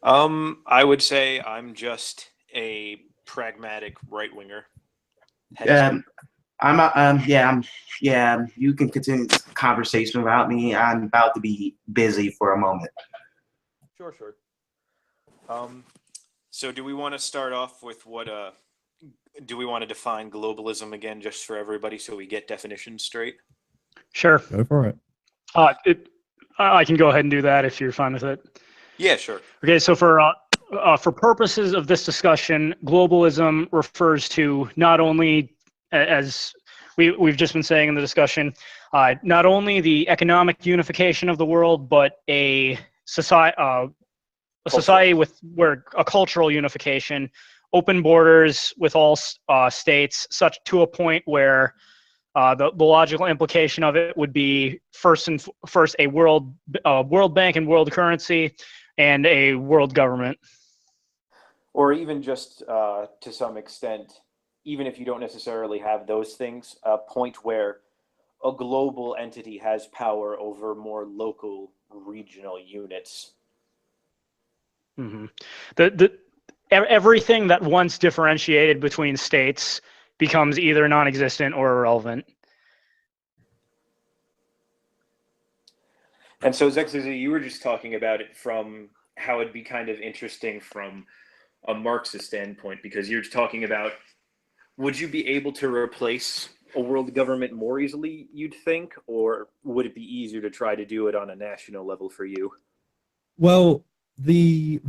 I would say I'm just a pragmatic right winger. Hence, Um, yeah. You can continue this conversation without me. I'm about to be busy for a moment. sure, sure. Um, so do we want to start off with do we want to define globalism again just for everybody so we get definitions straight? Sure. Go for it. It, I can go ahead and do that if you're fine with it. Yeah, sure. Okay, so for purposes of this discussion, globalism refers to not only, as we've just been saying in the discussion, not only the economic unification of the world, but a society with where a cultural unification, open borders with all states, such to a point where the logical implication of it would be first a world bank and world currency, and a world government. Or even just to some extent, even if you don't necessarily have those things, a point where a global entity has power over more local regional units. Mm-hmm. Everything that once differentiated between states becomes either non-existent or irrelevant. And so, Xexizy, you were just talking about it from how it'd be kind of interesting from a Marxist standpoint, because you're talking about, would you be able to replace a world government more easily, you'd think, or would it be easier to try to do it on a national level for you? Well, it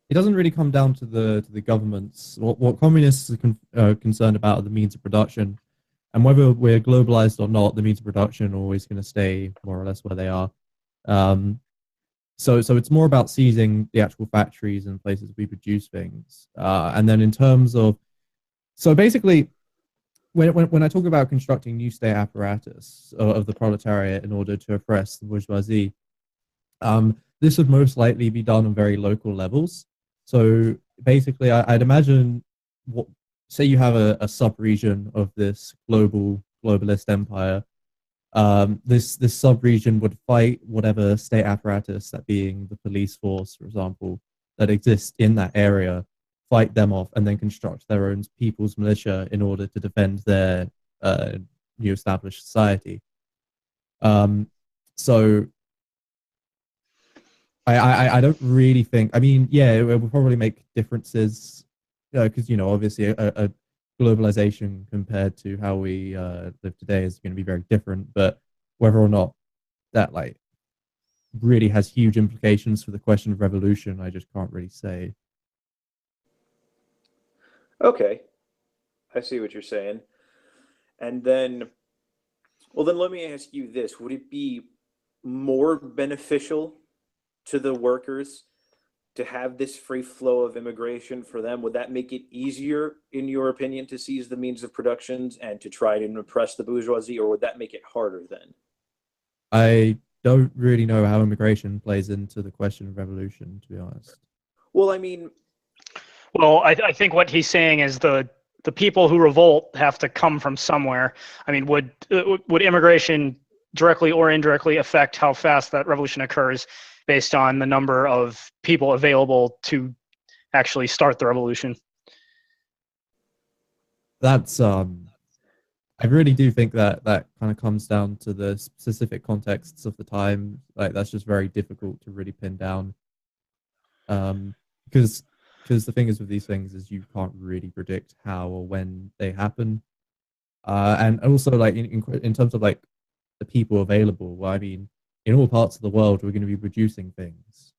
doesn't really come down to the governments. What communists are concerned about are the means of production, and whether we're globalized or not, the means of production are always going to stay more or less where they are. So it's more about seizing the actual factories and places we produce things, and then in terms of, so basically, when I talk about constructing new state apparatus of the proletariat in order to oppress the bourgeoisie, this would most likely be done on very local levels. So basically, I'd imagine, say you have a sub-region of this globalist empire. This sub-region would fight whatever state apparatus, that being the police force, for example, that exists in that area, fight them off, and then construct their own people's militia in order to defend their new established society. So I don't really think. I mean, yeah, it will probably make differences because obviously a globalization compared to how we live today is going to be very different. But whether or not that really has huge implications for the question of revolution, I just can't really say. Okay, I see what you're saying. And then, well, then let me ask you this: would it be more beneficial to the workers to have this free flow of immigration for them? Would that make it easier, in your opinion, to seize the means of production and to try to oppress the bourgeoisie, or would that make it harder then? I don't really know how immigration plays into the question of revolution, to be honest. Well, I mean, I think what he's saying is the people who revolt have to come from somewhere. I mean, would immigration directly or indirectly affect how fast that revolution occurs based on the number of people available to actually start the revolution? That's I really do think that kind of comes down to the specific contexts of the time. That's just very difficult to really pin down. Because the thing is with these things is you can't really predict how or when they happen. And also in terms of the people available, well, I mean, in all parts of the world, we're going to be producing things.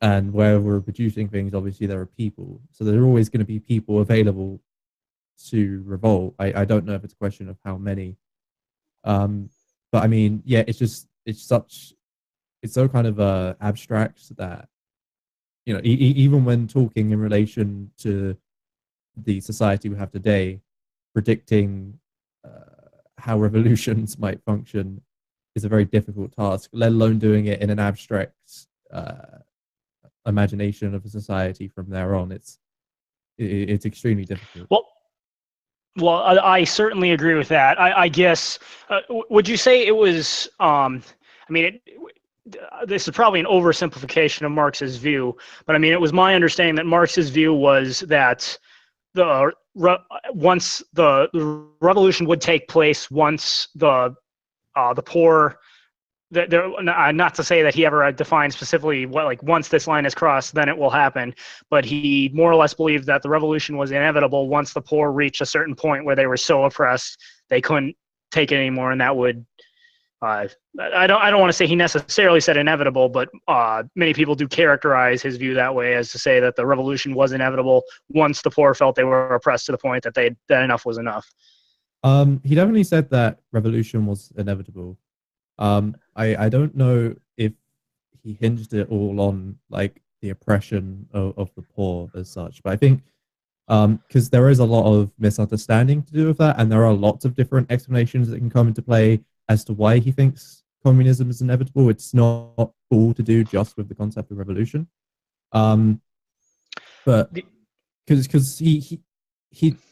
And where we're producing things, obviously there are people. So there are always going to be people available to revolt. I don't know if it's a question of how many. But I mean, yeah, it's so kind of abstract that, even when talking in relation to the society we have today, predicting how revolutions might function is a very difficult task, let alone doing it in an abstract imagination of a society from there on. It's extremely difficult. Well, I certainly agree with that. I guess, would you say it was, I mean, this is probably an oversimplification of Marx's view, but I mean, it was my understanding that Marx's view was that once the revolution would take place, once the poor, not to say that he ever defined specifically what, like, once this line is crossed, then it will happen, but he more or less believed that the revolution was inevitable once the poor reached a certain point where they were so oppressed they couldn't take it anymore, and that would I don't want to say he necessarily said inevitable, but many people do characterize his view that way, as to say that the revolution was inevitable once the poor felt they were oppressed to the point that that enough was enough. He definitely said that revolution was inevitable. I don't know if he hinged it all on like the oppression of the poor as such, but I think because there is a lot of misunderstanding to do with that, and there are lots of different explanations that can come into play as to why he thinks communism is inevitable. It's not all to do just with the concept of revolution, but because he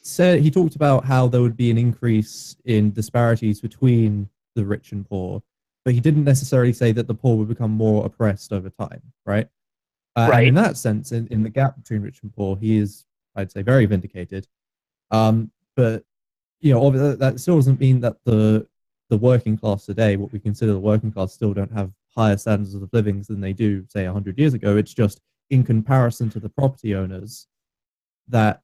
said, he talked about how there would be an increase in disparities between the rich and poor, but he didn't necessarily say that the poor would become more oppressed over time, right? Right. And in that sense, in the gap between rich and poor, he is, I'd say, very vindicated. But obviously, that still doesn't mean that the working class today, what we consider the working class, still don't have higher standards of living than they do, say, 100 years ago. It's just in comparison to the property owners, that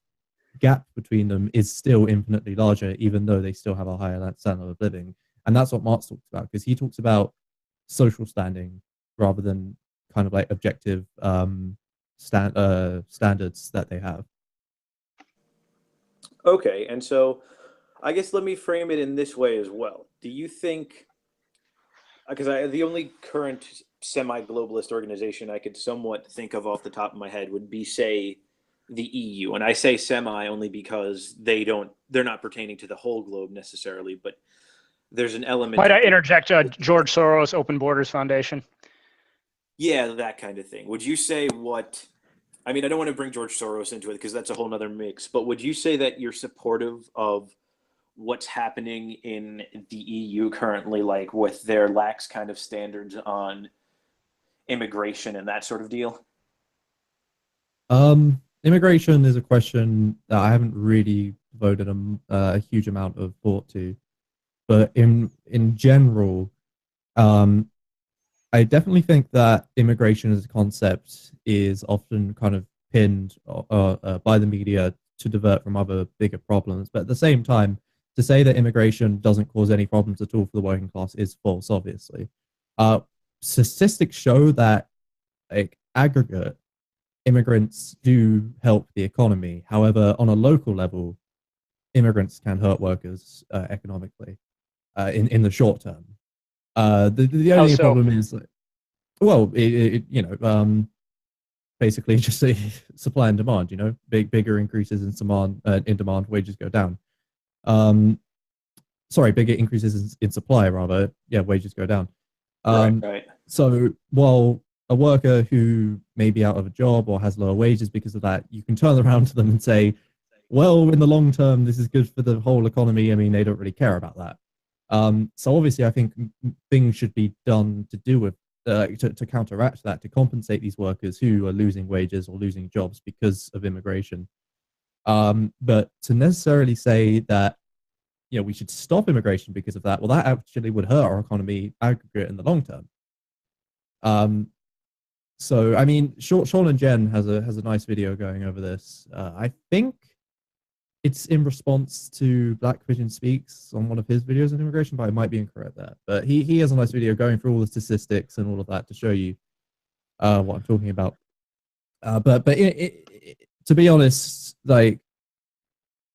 gap between them is still infinitely larger, even though they still have a higher standard of living. And that's what Marx talks about, because he talks about social standing rather than kind of like objective standards that they have. Okay, and so I guess let me frame it in this way as well. Do you think, because the only current semi-globalist organization I could somewhat think of off the top of my head would be, say, the EU, and I say semi only because they're not pertaining to the whole globe necessarily, but there's an element. Might I interject? George Soros Open Borders Foundation. Yeah, that kind of thing. Would you say I mean, I don't want to bring George Soros into it because that's a whole nother mix, but would you say that you're supportive of what's happening in the EU currently, like with their lax kind of standards on immigration and that sort of deal? Immigration is a question that I haven't really devoted a huge amount of thought to, but in general, I definitely think that immigration as a concept is often kind of pinned by the media to divert from other bigger problems. But at the same time, to say that immigration doesn't cause any problems at all for the working class is false, obviously. Statistics show that, like, aggregate, immigrants do help the economy. However, on a local level, immigrants can hurt workers economically in the short term. The only problem is, well, basically just a supply and demand. Bigger increases in demand, wages go down. Sorry, bigger increases in supply, rather. Yeah, wages go down. Right. So while a worker who may be out of a job or has lower wages because of that, you can turn around to them and say, well, in the long term, this is good for the whole economy. I mean, they don't really care about that. So obviously, I think things should be done to do with to counteract that, to compensate these workers who are losing wages or losing jobs because of immigration. But to necessarily say that we should stop immigration because of that, well, that actually would hurt our economy aggregate in the long term. So I mean, Sean and Jen has a nice video going over this. I think it's in response to Black Vision Speaks on one of his videos on immigration, but I might be incorrect there. But he has a nice video going through all the statistics and all of that to show you what I'm talking about. But to be honest, like,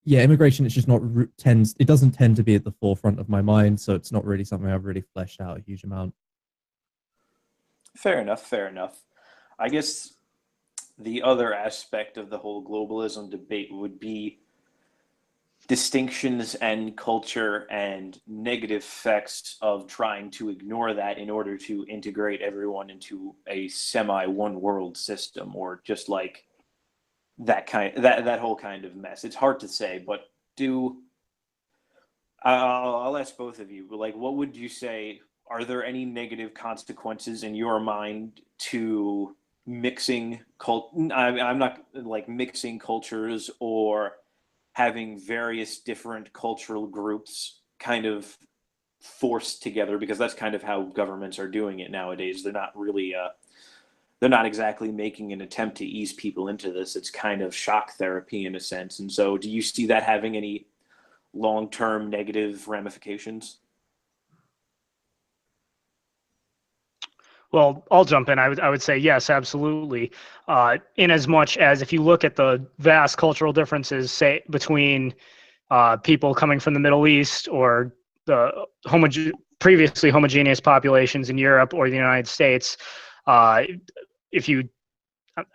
yeah, immigration, it's just not it doesn't tend to be at the forefront of my mind, so it's not really something I've really fleshed out a huge amount. Fair enough. I guess the other aspect of the whole globalism debate would be distinctions and culture and negative effects of trying to ignore that in order to integrate everyone into a semi one world system, or just like that whole kind of mess. It's hard to say, but I'll ask both of you, like, what would you say are there any negative consequences in your mind to mixing I'm not like mixing cultures or having various different cultural groups kind of forced together, because that's kind of how governments are doing it nowadays. They're not exactly making an attempt to ease people into this. It's kind of shock therapy in a sense. And so do you see that having any long-term negative ramifications? Well, I'll jump in. I would say yes, absolutely. In as much as if you look at the vast cultural differences, say between people coming from the Middle East or the previously homogeneous populations in Europe or the United States, if you,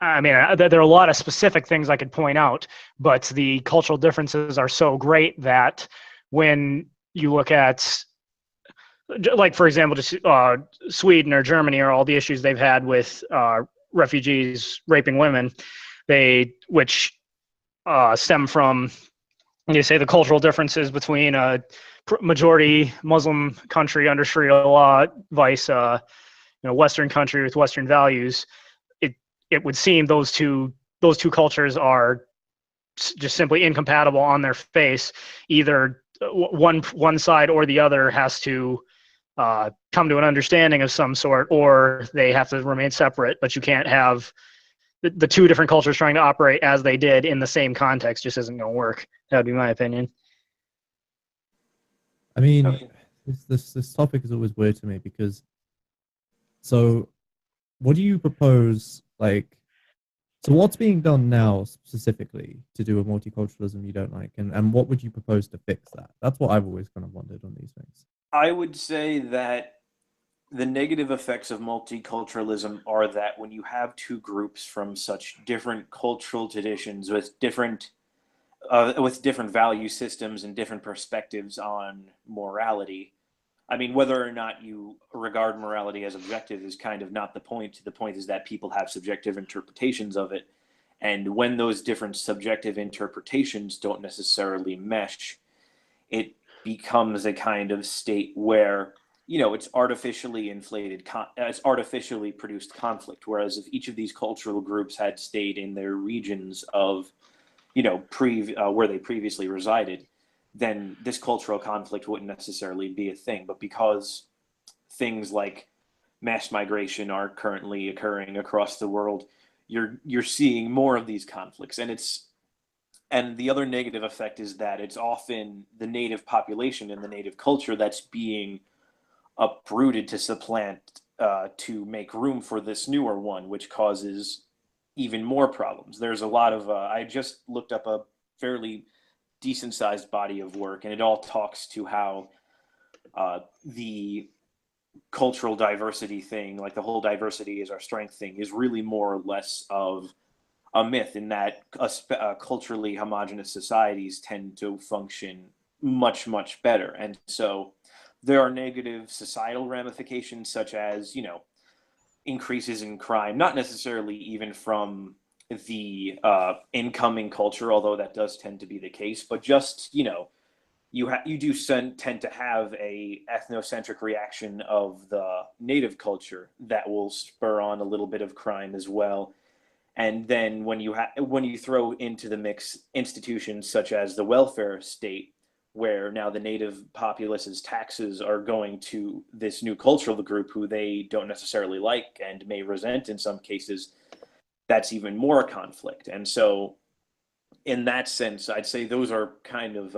I mean, there are a lot of specific things I could point out, but the cultural differences are so great that when you look at, like, for example, just Sweden or Germany, or all the issues they've had with refugees raping women, which stem from, you say, the cultural differences between a majority Muslim country under Sharia law vice Western country with Western values. It would seem those two cultures are just simply incompatible on their face. Either one side or the other has to come to an understanding of some sort, or they have to remain separate. But you can't have the two different cultures trying to operate as they did in the same context. Just isn't going to work. That would be my opinion. I mean, Okay. this topic is always weird to me because, so what do you propose, like, so what's being done now specifically to do with multiculturalism you don't like, and what would you propose to fix that? That's what I've always kind of wondered on these things. I would say that the negative effects of multiculturalism are that when you have two groups from such different cultural traditions with different value systems and different perspectives on morality. I mean, whether or not you regard morality as objective is kind of not the point. The point is that people have subjective interpretations of it. And when those different subjective interpretations don't necessarily mesh, it becomes a kind of state where, it's artificially inflated, it's artificially produced conflict. Whereas if each of these cultural groups had stayed in their regions of, where they previously resided, then this cultural conflict wouldn't necessarily be a thing. But because things like mass migration are currently occurring across the world, you're seeing more of these conflicts. And the other negative effect is that it's often the native population and the native culture that's being uprooted to supplant, to make room for this newer one, which causes even more problems. There's a lot of, I just looked up a fairly decent sized body of work, and it all talks to how the cultural diversity thing, like the whole diversity is our strength thing, is really more or less of a myth, in that culturally homogenous societies tend to function much, much better. And so there are negative societal ramifications, such as, increases in crime, not necessarily even from the incoming culture, although that does tend to be the case, but just, you do tend to have a ethnocentric reaction of the native culture that will spur on a little bit of crime as well. And then when you throw into the mix institutions such as the welfare state, where now the native populace's taxes are going to this new cultural group who they don't necessarily like and may resent in some cases, that's even more conflict. And so in that sense, I'd say those are kind of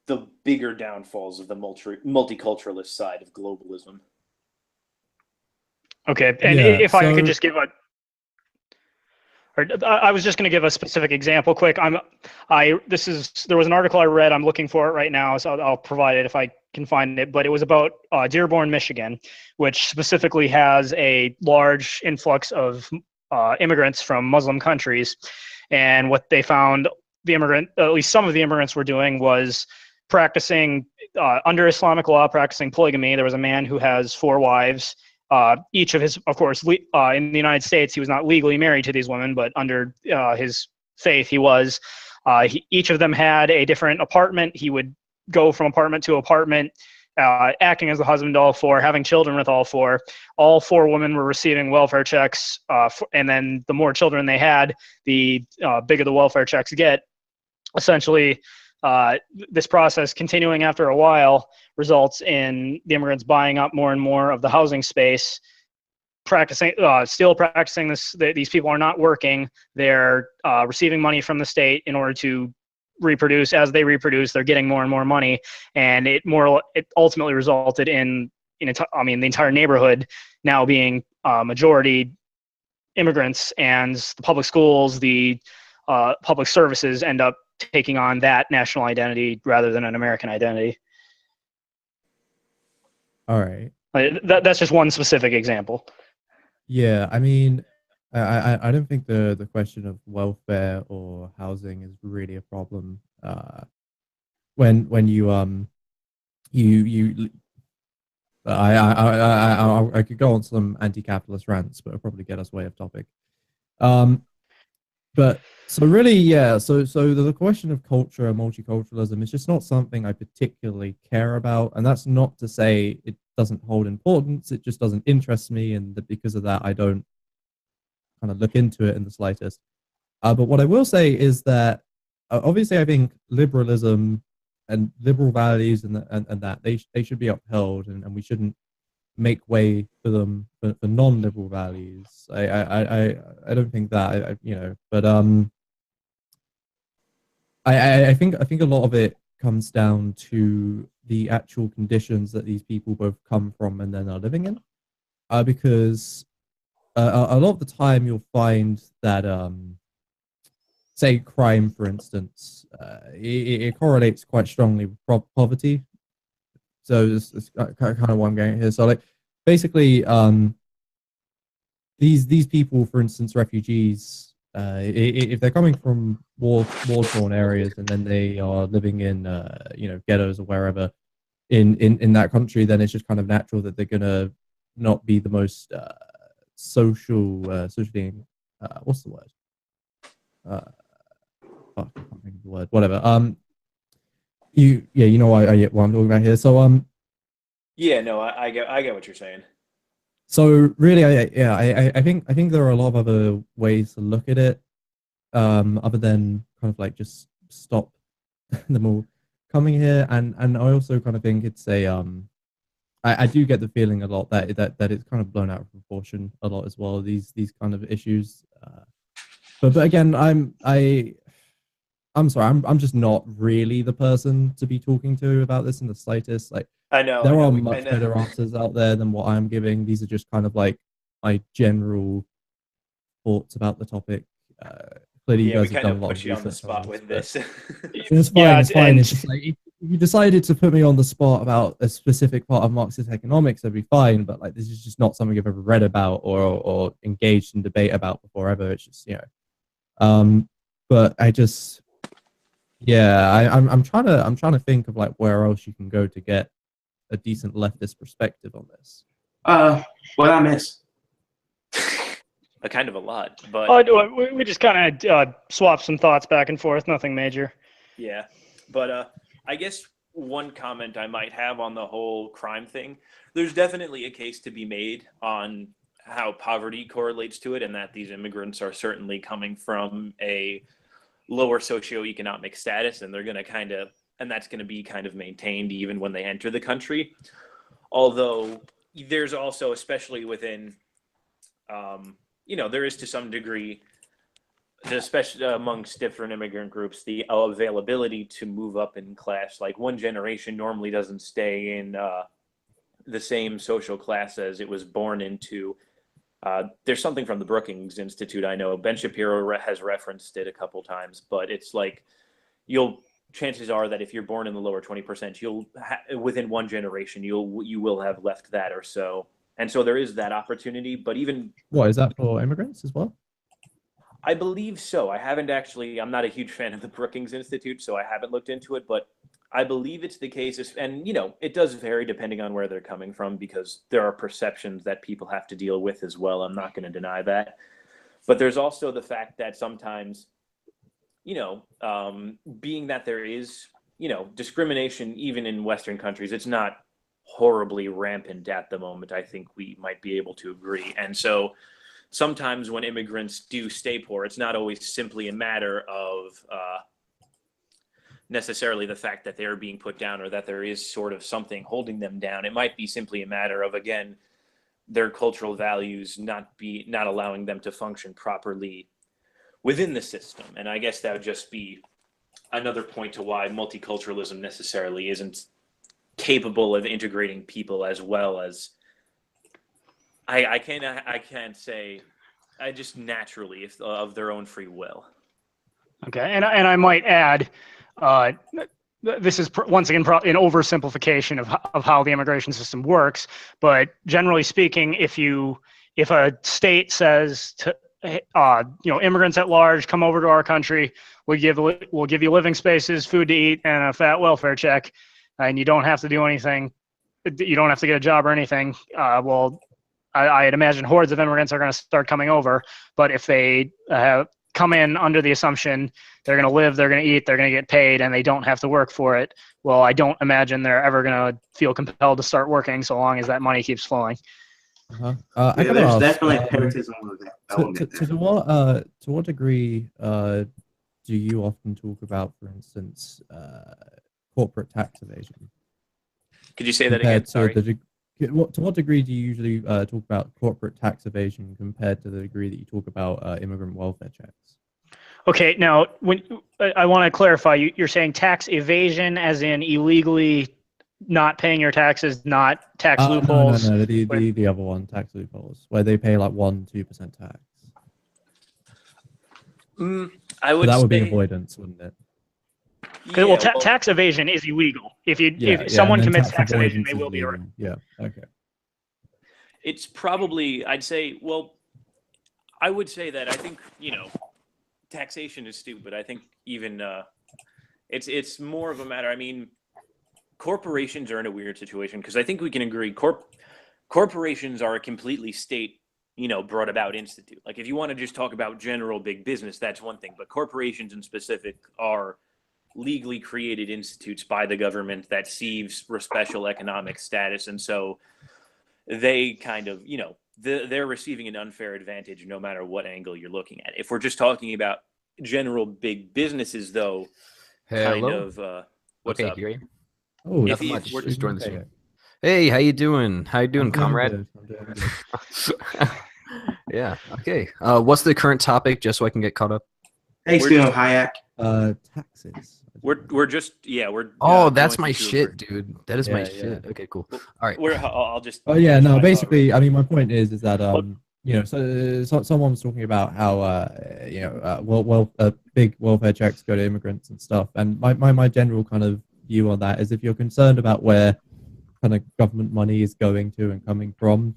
the bigger downfalls of the multiculturalist side of globalism. Okay, and Yeah, if I could so just give I was just going to give a specific example quick. There was an article I read. I'm looking for it right now, so I'll provide it if I can find it. But it was about Dearborn, Michigan, which specifically has a large influx of immigrants from Muslim countries. And what they found, at least some of the immigrants were doing, was practicing under Islamic law, practicing polygamy. There was a man who has 4 wives. Each of his, of course, in the United States, he was not legally married to these women, but under his faith, he was. Each of them had a different apartment. He would go from apartment to apartment, acting as the husband to all four, having children with all four. All four women were receiving welfare checks, and then the more children they had, the bigger the welfare checks get. Essentially, this process continuing after a while results in the immigrants buying up more and more of the housing space, still practicing this. These people are not working. They're receiving money from the state in order to reproduce. As they reproduce, they're getting more and more money, and it ultimately resulted in the entire neighborhood now being majority immigrants, and the public schools, the public services end up taking on that national identity rather than an American identity. All right. That's just one specific example. Yeah, I mean, I don't think the question of welfare or housing is really a problem. When you I could go on some anti-capitalist rants, but it'll probably get us way off topic. But so really, yeah. So the question of culture and multiculturalism is just not something I particularly care about, and that's not to say it doesn't hold importance. It just doesn't interest me, and because of that, I don't kind of look into it in the slightest. But what I will say is that obviously I think liberalism and liberal values and that they should be upheld, and we shouldn't make way for them for non-liberal values. I don't think that but I think a lot of it comes down to the actual conditions that these people both come from and then are living in, because a lot of the time you'll find that say crime, for instance, it correlates quite strongly with poverty. So it's kind of what I'm getting here. So like basically, these people, for instance, refugees, if they're coming from war-torn areas and then they are living in ghettos or wherever in that country, then it's just kind of natural that they're gonna not be the most socially what's the word? I can't think of the word. Whatever. You know what I'm talking about here. So Yeah, no, I get what you're saying. So really, I think there are a lot of other ways to look at it, other than kind of like just stop them all coming here, and I also kind of think it's I do get the feeling a lot that it's kind of blown out of proportion a lot as well, these kind of issues. But again, I'm sorry, I'm just not really the person to be talking to about this in the slightest. Like, there are much better answers out there than what I'm giving. These are just kind of like my general thoughts about the topic. Clearly, you guys have done a lot of research on the spot with this. It's fine. Yeah, it's fine. It's just like if you decided to put me on the spot about a specific part of Marxist economics, that'd be fine. But like, this is just not something I've ever read about or engaged in debate about before ever. It's just but I just. Yeah, I'm trying to think of like where else you can go to get a decent leftist perspective on this. What I miss? A kind of a lot, but we just kind of swapped some thoughts back and forth. Nothing major. Yeah, but I guess one comment I might have on the whole crime thing. There's definitely a case to be made on how poverty correlates to it, and that these immigrants are certainly coming from a lower socioeconomic status, and they're going to that's going to be kind of maintained even when they enter the country. Although there's also, especially within, there is to some degree, especially amongst different immigrant groups, the availability to move up in class. Like, one generation normally doesn't stay in the same social class as it was born into. There's something from the Brookings Institute, I know. Ben Shapiro has referenced it a couple times, but it's like chances are that if you're born in the lower 20%, within one generation, you will have left that or so. And so there is that opportunity, but even... What, is that for immigrants as well? I believe so. I'm not a huge fan of the Brookings Institute, so I haven't looked into it, but I believe it's the case. And, it does vary depending on where they're coming from, because there are perceptions that people have to deal with as well. I'm not going to deny that. But there's also the fact that sometimes, being that there is, discrimination, even in Western countries, it's not horribly rampant at the moment. I think we might be able to agree. And so sometimes when immigrants do stay poor, it's not always simply a matter of necessarily the fact that they're being put down or that there is sort of something holding them down. It might be simply a matter of, again, their cultural values not allowing them to function properly within the system. And I guess that would just be another point to why multiculturalism necessarily isn't capable of integrating people as well as I can't say I just naturally if of their own free will. Okay, and I might add, this is once again an oversimplification of how the immigration system works. But generally speaking, if a state says to immigrants at large, come over to our country, we'll give you living spaces, food to eat, and a fat welfare check, and you don't have to do anything. You don't have to get a job or anything. I'd imagine hordes of immigrants are going to start coming over. But if they come in under the assumption they're going to live, they're going to eat, they're going to get paid, and they don't have to work for it, well, I don't imagine they're ever going to feel compelled to start working so long as that money keeps flowing. There's definitely patriotism with that. To what degree do you often talk about, for instance, corporate tax evasion? Could you say that again? Sorry. To what degree do you usually talk about corporate tax evasion compared to the degree that you talk about immigrant welfare checks? Okay, now when I want to clarify, you're saying tax evasion as in illegally not paying your taxes, not tax loopholes? No, the other one, tax loopholes, where they pay like 1-2% tax. I would. That would be avoidance, wouldn't it? Yeah, well, tax evasion is illegal. If someone commits tax evasion, they will be arrested. Yeah. Okay. It's probably, I would say that I think taxation is stupid. I think even it's more of a matter. I mean, corporations are in a weird situation because I think we can agree corporations are a completely state brought about institute. Like if you want to just talk about general big business, that's one thing, but corporations in specific are legally created institutes by the government that receives special economic status, and so they kind of they're receiving an unfair advantage no matter what angle you're looking at. If we're just talking about general big businesses, though, kind of what's up? Here you. Oh, nothing much. We're just joining the stream. Hey, how you doing? How you doing, comrade? Yeah. Okay. What's the current topic, just so I can get caught up? Hey, Stephen Hayek. Taxes. We're just we're. Oh, that's my shit, dude. That is my shit. Okay, cool. All right. I'll just. Oh yeah, no. Basically, I mean, my point is that so someone was talking about how big welfare checks go to immigrants and stuff, and my general kind of view on that is if you're concerned about where kind of government money is going to and coming from,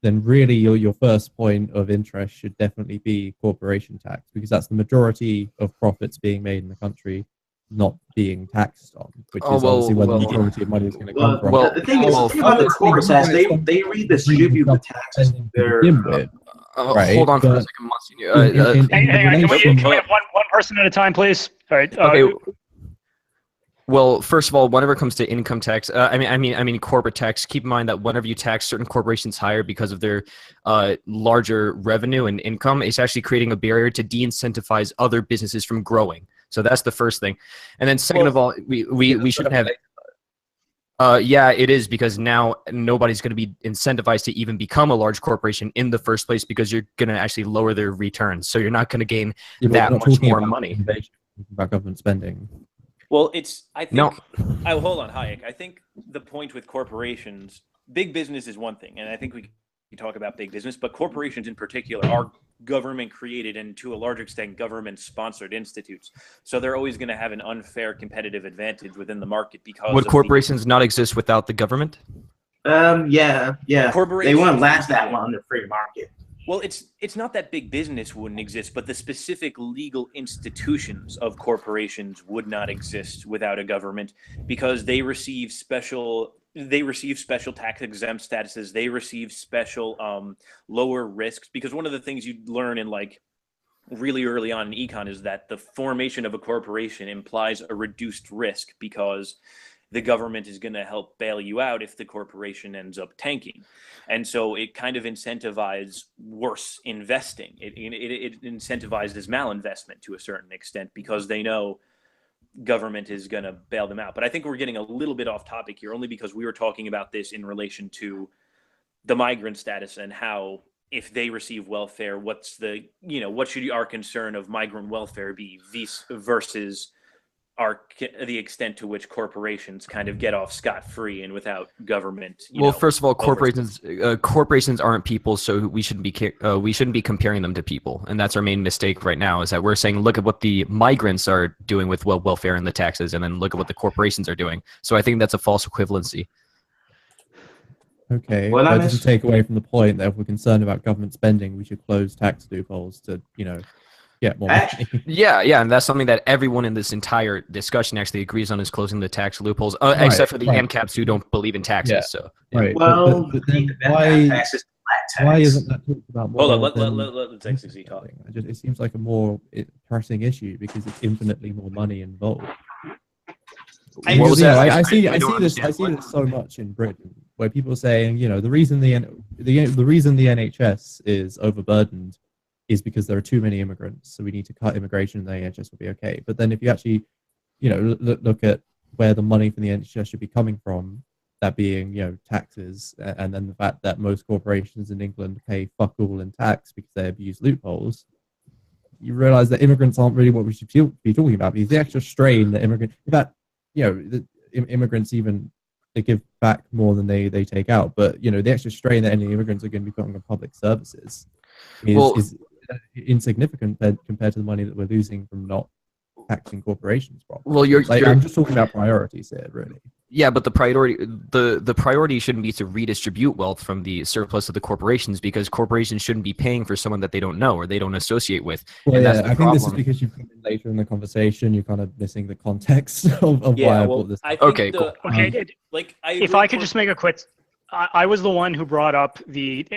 then really your first point of interest should definitely be corporation tax, because that's the majority of profits being made in the country not being taxed on, which is obviously where the majority of money is going to come from. The thing is, the thing about the corporate tax, they redistribute the taxes. Right, hold on for a second, Monsignor. Hang on, can we have one person at a time, please? All right. Okay. Well, first of all, whenever it comes to income tax, I mean corporate tax, keep in mind that whenever you tax certain corporations higher because of their larger revenue and income, it's actually creating a barrier to de-incentivize other businesses from growing. So that's the first thing. And then second of all, we shouldn't have yeah, it is, because now nobody's going to be incentivized to even become a large corporation in the first place, because you're going to actually lower their returns. So you're not going to gain that much more money. About government spending. Well, hold on, Hayek. I think the point with corporations, big business is one thing, and I think we talk about big business, but corporations in particular are government created and to a large extent government sponsored institutes. So they're always going to have an unfair competitive advantage within the market because would corporations not exist without the government? Yeah. They wouldn't last that long in the free market. Well, it's not that big business wouldn't exist, but the specific legal institutions of corporations would not exist without a government, because they receive special tax exempt statuses. They receive special lower risks, because one of the things you learn in like really early on in econ is that the formation of a corporation implies a reduced risk, because the government is going to help bail you out if the corporation ends up tanking. And so it kind of incentivizes worse investing. It incentivizes malinvestment to a certain extent because they know government is going to bail them out. But I think we're getting a little bit off topic here, only because we were talking about this in relation to the migrant status and how if they receive welfare, what's the, what should our concern of migrant welfare be versus the extent to which corporations kind of get off scot-free and without government. Well, first of all, corporations aren't people, so we shouldn't be comparing them to people, and that's our main mistake right now. Is that we're saying look at what the migrants are doing with welfare and the taxes, and then look at what the corporations are doing. So I think that's a false equivalency. Okay, well, that doesn't take away from the point that if we're concerned about government spending, we should close tax loopholes to get more money. Yeah, and that's something that everyone in this entire discussion actually agrees on, is closing the tax loopholes, except for the AMCAPs who don't believe in taxes. Yeah. So, right. Well, but then why isn't that talked about more? Hold on, let Xexizy talk. It seems like a more pressing issue because it's infinitely more money involved. I see this so much in Britain, where people are saying, the reason the NHS is overburdened is because there are too many immigrants, so we need to cut immigration and the NHS will be okay. But then if you actually, look at where the money from the NHS should be coming from, that being, taxes, and then the fact that most corporations in England pay fuck all in tax because they abuse loopholes, you realize that immigrants aren't really what we should be talking about, because the extra strain that immigrants even, they give back more than they take out, but the extra strain that any immigrants are going to be putting on public services is insignificant compared to the money that we're losing from not taxing corporations properly. Well, I'm just talking about priorities here, really. Yeah, but the priority shouldn't be to redistribute wealth from the surplus of the corporations, because corporations shouldn't be paying for someone that they don't know or they don't associate with. Well, and I think this is because you've come in later in the conversation. You're kind of missing the context of why I brought this. Okay, cool. If I could just make a quick, I was the one who brought up the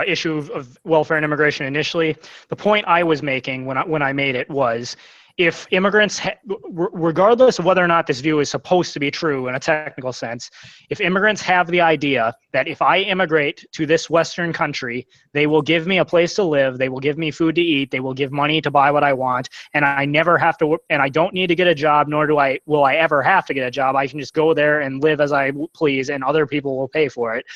issue of welfare and immigration initially. The point I was making when I made it was, if immigrants, regardless of whether or not this view is supposed to be true in a technical sense, if immigrants have the idea that if I immigrate to this Western country, they will give me a place to live, they will give me food to eat, they will give money to buy what I want, and I never have to, and I don't need to get a job, nor will I ever have to get a job. I can just go there and live as I please, and other people will pay for it.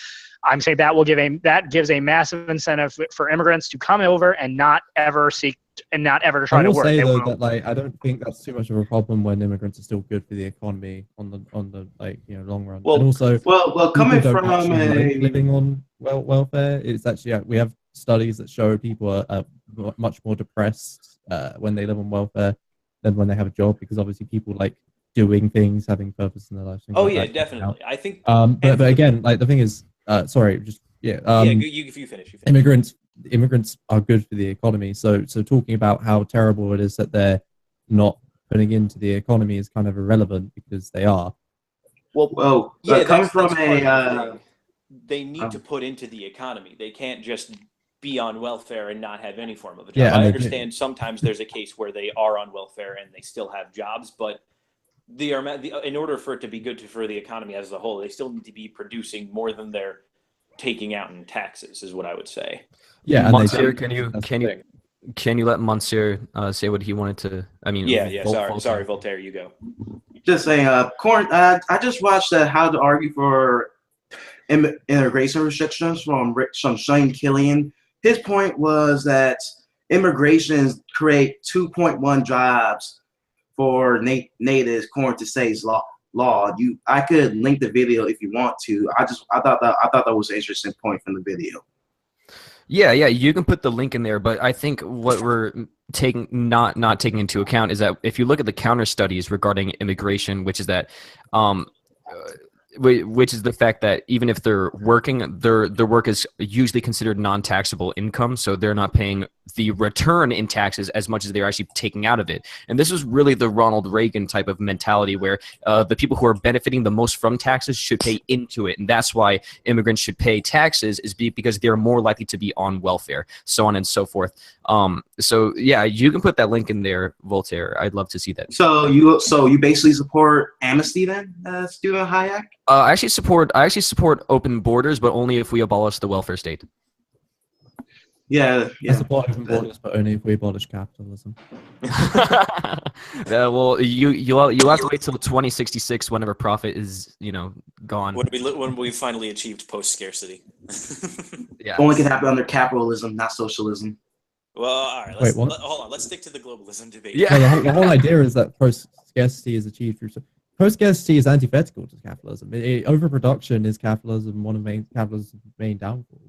I'm saying that gives a massive incentive for immigrants to come over and not ever seek and not ever try to work. I will say though that I don't think that's too much of a problem when immigrants are still good for the economy on the long run. Well, and also, coming from living on welfare, it's actually we have studies that show people are much more depressed when they live on welfare than when they have a job, because obviously people like doing things, having purpose in their lives. Oh yeah, definitely. I think. But again, like the thing is. If you finish. Immigrants are good for the economy. So talking about how terrible it is that they're not putting into the economy is kind of irrelevant, because they are. Well, coming from they need to put into the economy. They can't just be on welfare and not have any form of a job. I understand sometimes there's a case where they are on welfare and they still have jobs, but in order for it to be good for the economy as a whole, they still need to be producing more than they're taking out in taxes, is what I would say. Yeah, Monsieur, can you let Monsieur say what he wanted to? I mean, Sorry, Voltaire, you go. Just saying, I just watched How to Argue for Immigration Restrictions from Shane Killian. His point was that immigration create 2.1 jobs for natives according to today's law. I could link the video if you want to. I thought that was an interesting point from the video. Yeah, you can put the link in there, but I think what we're not taking into account is that if you look at the counter studies regarding immigration, which is that which is the fact that even if they're working, their work is usually considered non-taxable income, so they're not paying the return in taxes as much as they're actually taking out of it. And this is really the Ronald Reagan type of mentality where the people who are benefiting the most from taxes should pay into it. And that's why immigrants should pay taxes, is because they're more likely to be on welfare, so on and so forth. So yeah, you can put that link in there, Voltaire. I'd love to see that. So you basically support amnesty then, Student Hayek? I actually support open borders, but only if we abolish the welfare state. Yeah. I support open borders, but only if we abolish capitalism. Well, you'll have to wait till 2066, whenever profit is gone. When we finally achieved post scarcity. Yeah. Only can happen under capitalism, not socialism. Well, all right. Hold on. Let's stick to the globalism debate. Yeah. No, the whole idea is that post-scarcity is achieved through. Post-scarcity is antithetical to capitalism. Overproduction is capitalism's main downfall.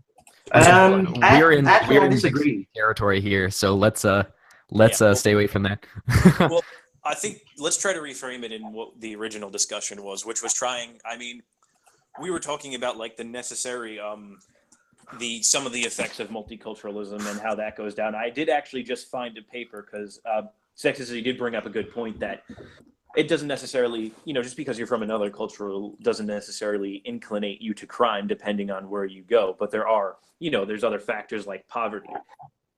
We're in disagree. territory here, so let's stay away from that. Well, I think let's try to reframe it in what the original discussion was, which was trying. I mean, we were talking about like the necessary, some of the effects of multiculturalism and how that goes down. I did actually just find a paper because Xexizy did bring up a good point that it doesn't necessarily, just because you're from another culture doesn't necessarily inclinate you to crime depending on where you go. But there are, there's other factors like poverty.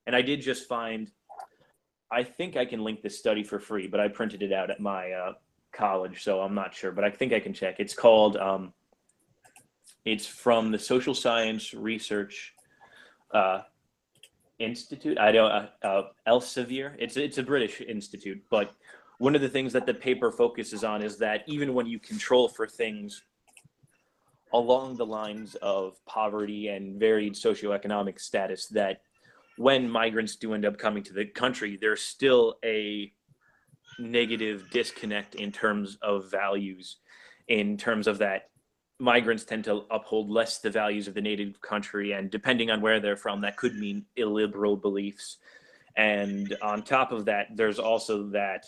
And I did just find, I think I can link this study for free, but I printed it out at my college, so I'm not sure. But I think I can check. It's called, it's from the Social Science Research Institute. Elsevier. It's a British institute, but one of the things that the paper focuses on is that even when you control for things along the lines of poverty and varied socioeconomic status, that when migrants do end up coming to the country, there's still a negative disconnect in terms of values, in terms of that migrants tend to uphold less the values of the native country, and depending on where they're from, that could mean illiberal beliefs. And on top of that, there's also that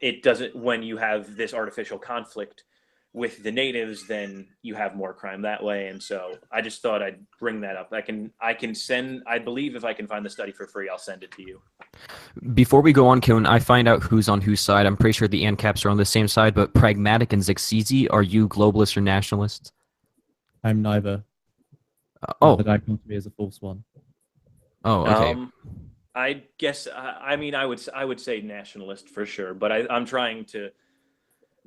it doesn't, when you have this artificial conflict with the natives, then you have more crime that way. And so I just thought I'd bring that up. I can send, I believe if I can find the study for free, I'll send it to you. Before we go on, can I find out who's on whose side? I'm pretty sure the ANCAPs are on the same side, but Pragmatic and Xexizy, are you globalists or nationalists? I'm neither. That I come to me as a false one. Oh, okay. I guess I mean I would say nationalist for sure, but I'm trying to,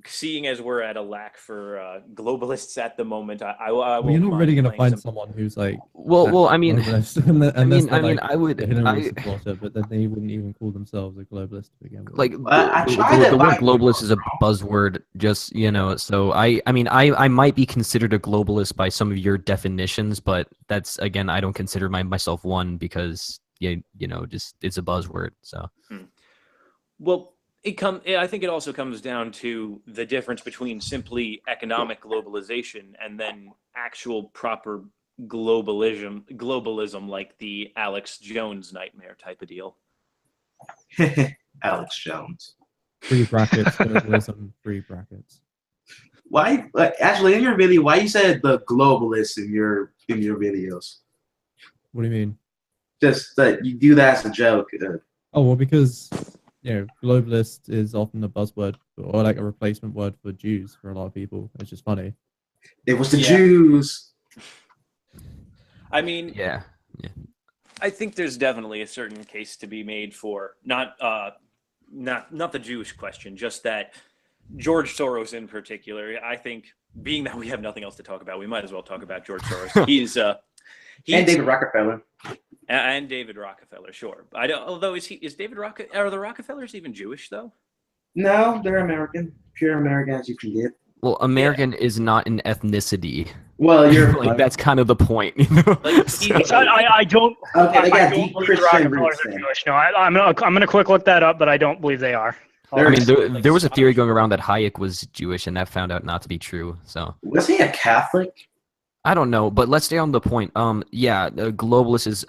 seeing as we're at a lack for globalists at the moment, Well, you're not really going to find someone who's like. Well, I mean, I would. Supporter, but then they wouldn't even call themselves a globalist to begin with. Like the word globalist is a buzzword, just So I might be considered a globalist by some of your definitions, but that's, again, I don't consider myself one because just it's a buzzword. So. Well. I think it also comes down to the difference between simply economic globalization and then actual proper globalism, like the Alex Jones nightmare type of deal. Alex Jones. Free brackets, globalism, free brackets. Why, actually, in your video, why you said the globalists in your videos? What do you mean? Just that you do that as a joke. Oh, well, because globalist is often a buzzword or like a replacement word for Jews for a lot of people. It's just funny. It was the Jews. I mean, yeah. I think there's definitely a certain case to be made for not the Jewish question, just that George Soros in particular. I think, being that we have nothing else to talk about, we might as well talk about George Soros. He's and David Rockefeller. And David Rockefeller, sure. I don't. Although is David Are the Rockefellers even Jewish though? No, they're American, pure American as you can get. Well, American is not an ethnicity. Well, you're like that's kind of the point. I don't. Okay, I don't believe the Rockefellers are Jewish. No, I'm gonna quick look that up, but I don't believe they are. I mean, there was a theory going around that Hayek was Jewish, and that found out not to be true. So was he a Catholic? I don't know, but let's stay on the point. Globalist is,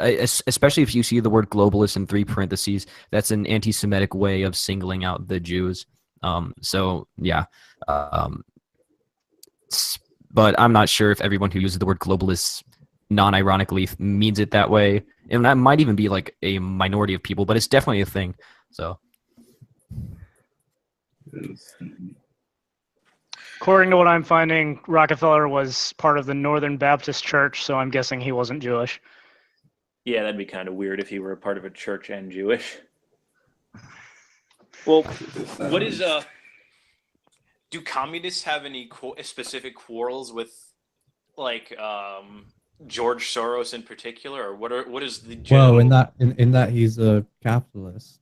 especially if you see the word globalist in 3 parentheses, that's an anti-Semitic way of singling out the Jews. But I'm not sure if everyone who uses the word globalist non-ironically means it that way, and that might even be like a minority of people, but it's definitely a thing. So According to what I'm finding, Rockefeller was part of the Northern Baptist Church, so I'm guessing he wasn't Jewish. Yeah, that'd be kind of weird if he were a part of a church and Jewish. Well, what is do communists have any specific quarrels with like George Soros in particular, or what is the general... Well, in that he's a capitalist.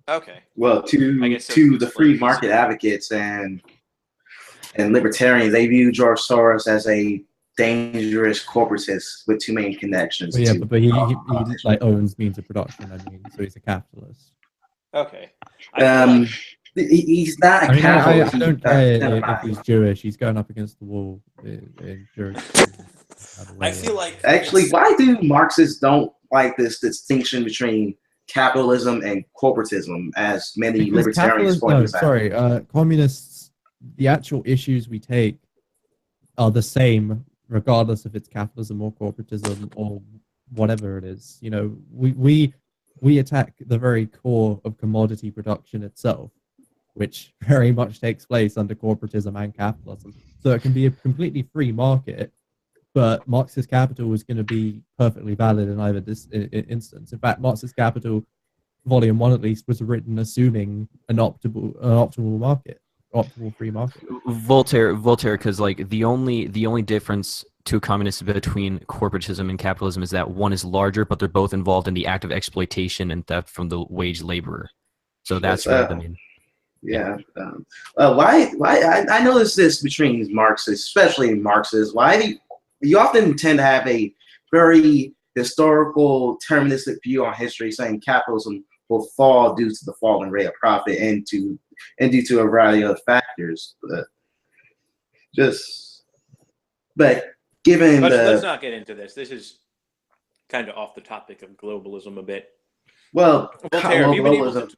Okay. Well, I guess to the free market advocates and libertarians, they view George Soros as a dangerous corporatist with too many connections. But yeah, but he like owns means of production. I mean, so he's a capitalist. Okay. He's not a I mean, capitalist. I don't care if he's Jewish. He's going up against the wall in I feel like actually, why do Marxists don't like this distinction between capitalism and corporatism, as many libertarians point this out? Communists, the actual issues we take are the same, regardless if it's capitalism or corporatism or whatever it is. You know, we attack the very core of commodity production itself, which very much takes place under corporatism and capitalism. So it can be a completely free market, but Marxist capital is going to be perfectly valid in either this instance. In fact, Marxist Capital, Volume 1 at least, was written assuming an optimal market, optimal free market. Voltaire, because like the only difference to a communist between corporatism and capitalism is that one is larger, but they're both involved in the act of exploitation and theft from the wage laborer. So that's what I mean. Yeah. Why? I noticed this between Marxists, especially Marxists. Why you often tend to have a very historical, deterministic view on history, saying capitalism will fall due to the falling rate of profit and due to a variety of factors. But given let's not get into this. This is kind of off the topic of globalism a bit. Well, Voltaire, have you been able to...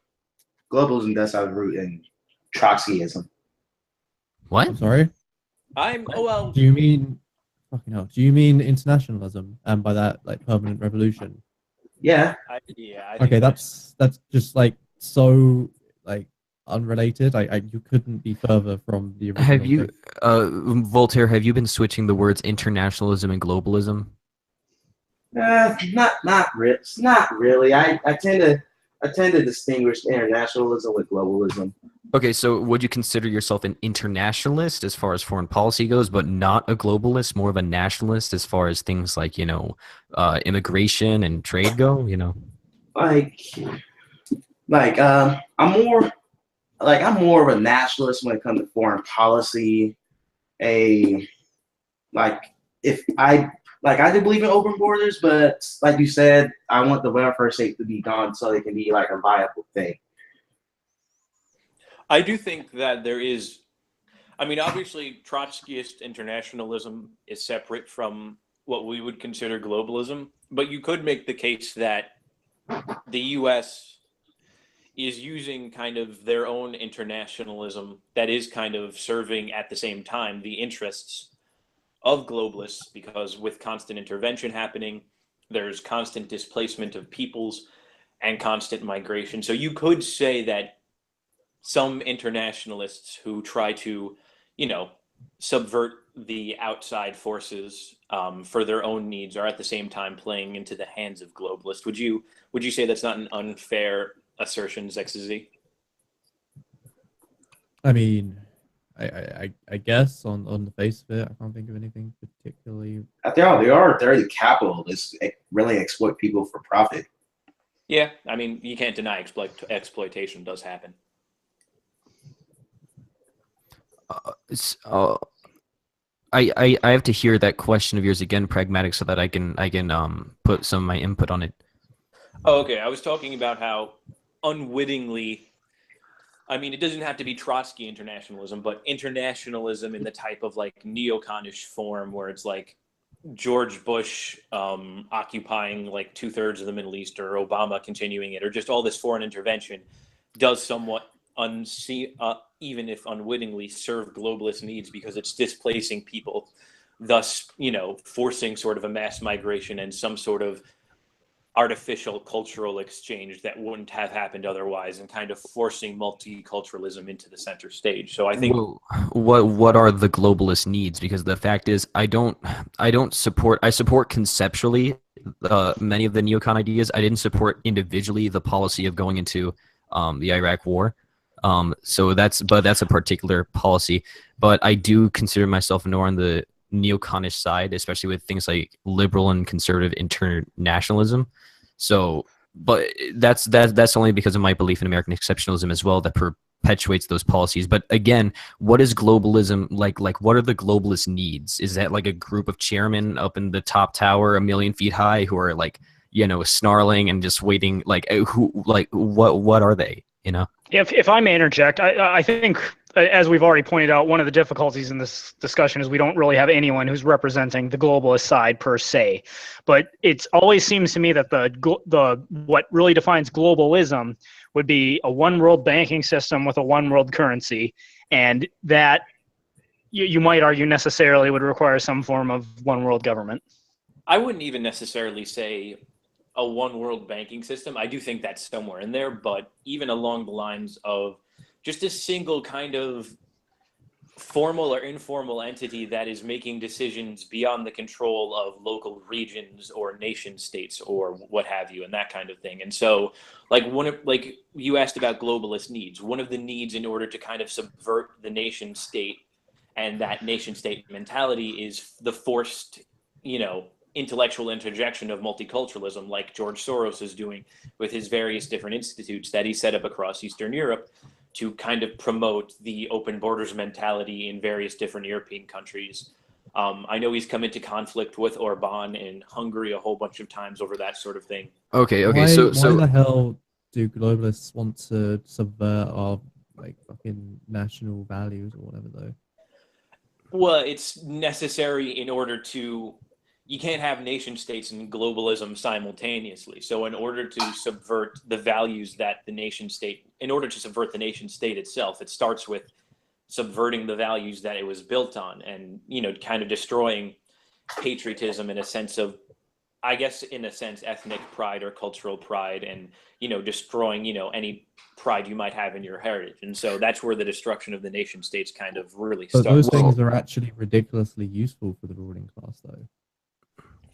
globalism does have a root in Trotskyism. What? I'm sorry? Do you mean fucking hell? Do you mean internationalism, and by that, like permanent revolution? Yeah. I think okay, that's just like so like unrelated. You couldn't be further from the original. Have you, Voltaire? Have you been switching the words internationalism and globalism? Not really. I tend to distinguish internationalism with globalism. Okay, so would you consider yourself an internationalist as far as foreign policy goes, but not a globalist, more of a nationalist as far as things like, immigration and trade go, I'm more of a nationalist when it comes to foreign policy. I do believe in open borders, but like you said, I want the welfare state to be gone so it can be like a viable thing. I do think that there is, obviously Trotskyist internationalism is separate from what we would consider globalism, but you could make the case that the US is using kind of their own internationalism that is kind of serving at the same time the interests of globalists, because with constant intervention happening, there's constant displacement of peoples and constant migration. So you could say that some internationalists who try to, subvert the outside forces for their own needs are at the same time playing into the hands of globalists. Would you say that's not an unfair assertion, Xexizy? I mean, I guess on the face of it, I can't think of anything particularly. They're the capitalists really exploit people for profit. Yeah, you can't deny exploitation does happen. I have to hear that question of yours again, Pragmatic, so that I can put some of my input on it. Oh, okay. I was talking about how unwittingly, it doesn't have to be Trotsky internationalism, but internationalism in the type of like neoconish form where it's like George Bush occupying like 2/3 of the Middle East, or Obama continuing it, or just all this foreign intervention does somewhat even if unwittingly serve globalist needs, because it's displacing people thus, forcing sort of a mass migration and some sort of artificial cultural exchange that wouldn't have happened otherwise, and kind of forcing multiculturalism into the center stage. So I think, well, what are the globalist needs? Because the fact is, I support conceptually many of the neocon ideas. I didn't support individually the policy of going into the Iraq War. So that's a particular policy. But I do consider myself more on the neoconish side, especially with things like liberal and conservative internationalism. So, but that's only because of my belief in American exceptionalism as well that perpetuates those policies. But again, what is globalism like? Like, what are the globalist needs? Is that like a group of chairmen up in the top tower, 1,000,000 feet high, who are like, snarling and just waiting? Like, what are they? If I may interject, I think, as we've already pointed out, one of the difficulties in this discussion is we don't really have anyone who's representing the globalist side per se. But it always seems to me that the what really defines globalism would be a one world banking system with a one world currency, and that you might argue necessarily would require some form of one world government. I wouldn't even necessarily say a one world banking system. I do think that's somewhere in there, but even along the lines of just a single kind of formal or informal entity that is making decisions beyond the control of local regions or nation states or what have you, and that kind of thing. And so, like you asked about globalist needs, one of the needs in order to kind of subvert the nation state and that nation state mentality is the forced, intellectual interjection of multiculturalism, like George Soros is doing with his various different institutes that he set up across Eastern Europe to kind of promote the open borders mentality in various different European countries. I know he's come into conflict with Orban in Hungary a whole bunch of times over that sort of thing. Okay. Why So the hell do globalists want to subvert our fucking national values or whatever though? Well, it's necessary in order to. You can't have nation states and globalism simultaneously. So in order to subvert the values that in order to subvert the nation state itself, it starts with subverting the values that it was built on and, kind of destroying patriotism in a sense, ethnic pride or cultural pride, and, destroying, any pride you might have in your heritage. And so that's where the destruction of the nation states kind of really starts. But those things are actually ridiculously useful for the ruling class though.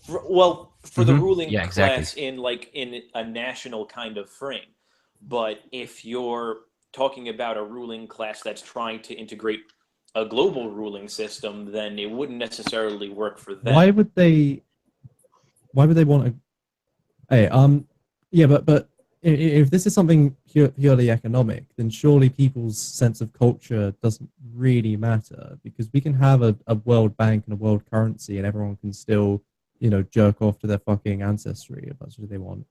For the ruling Yeah, class exactly. in a national kind of frame. But if you're talking about a ruling class that's trying to integrate a global ruling system, then it wouldn't necessarily work for them. Why would they want to? Hey, yeah, but if this is something purely economic, then surely people's sense of culture doesn't really matter, because we can have a world bank and a world currency, and everyone can still, jerk off to their fucking ancestry if that's what they want.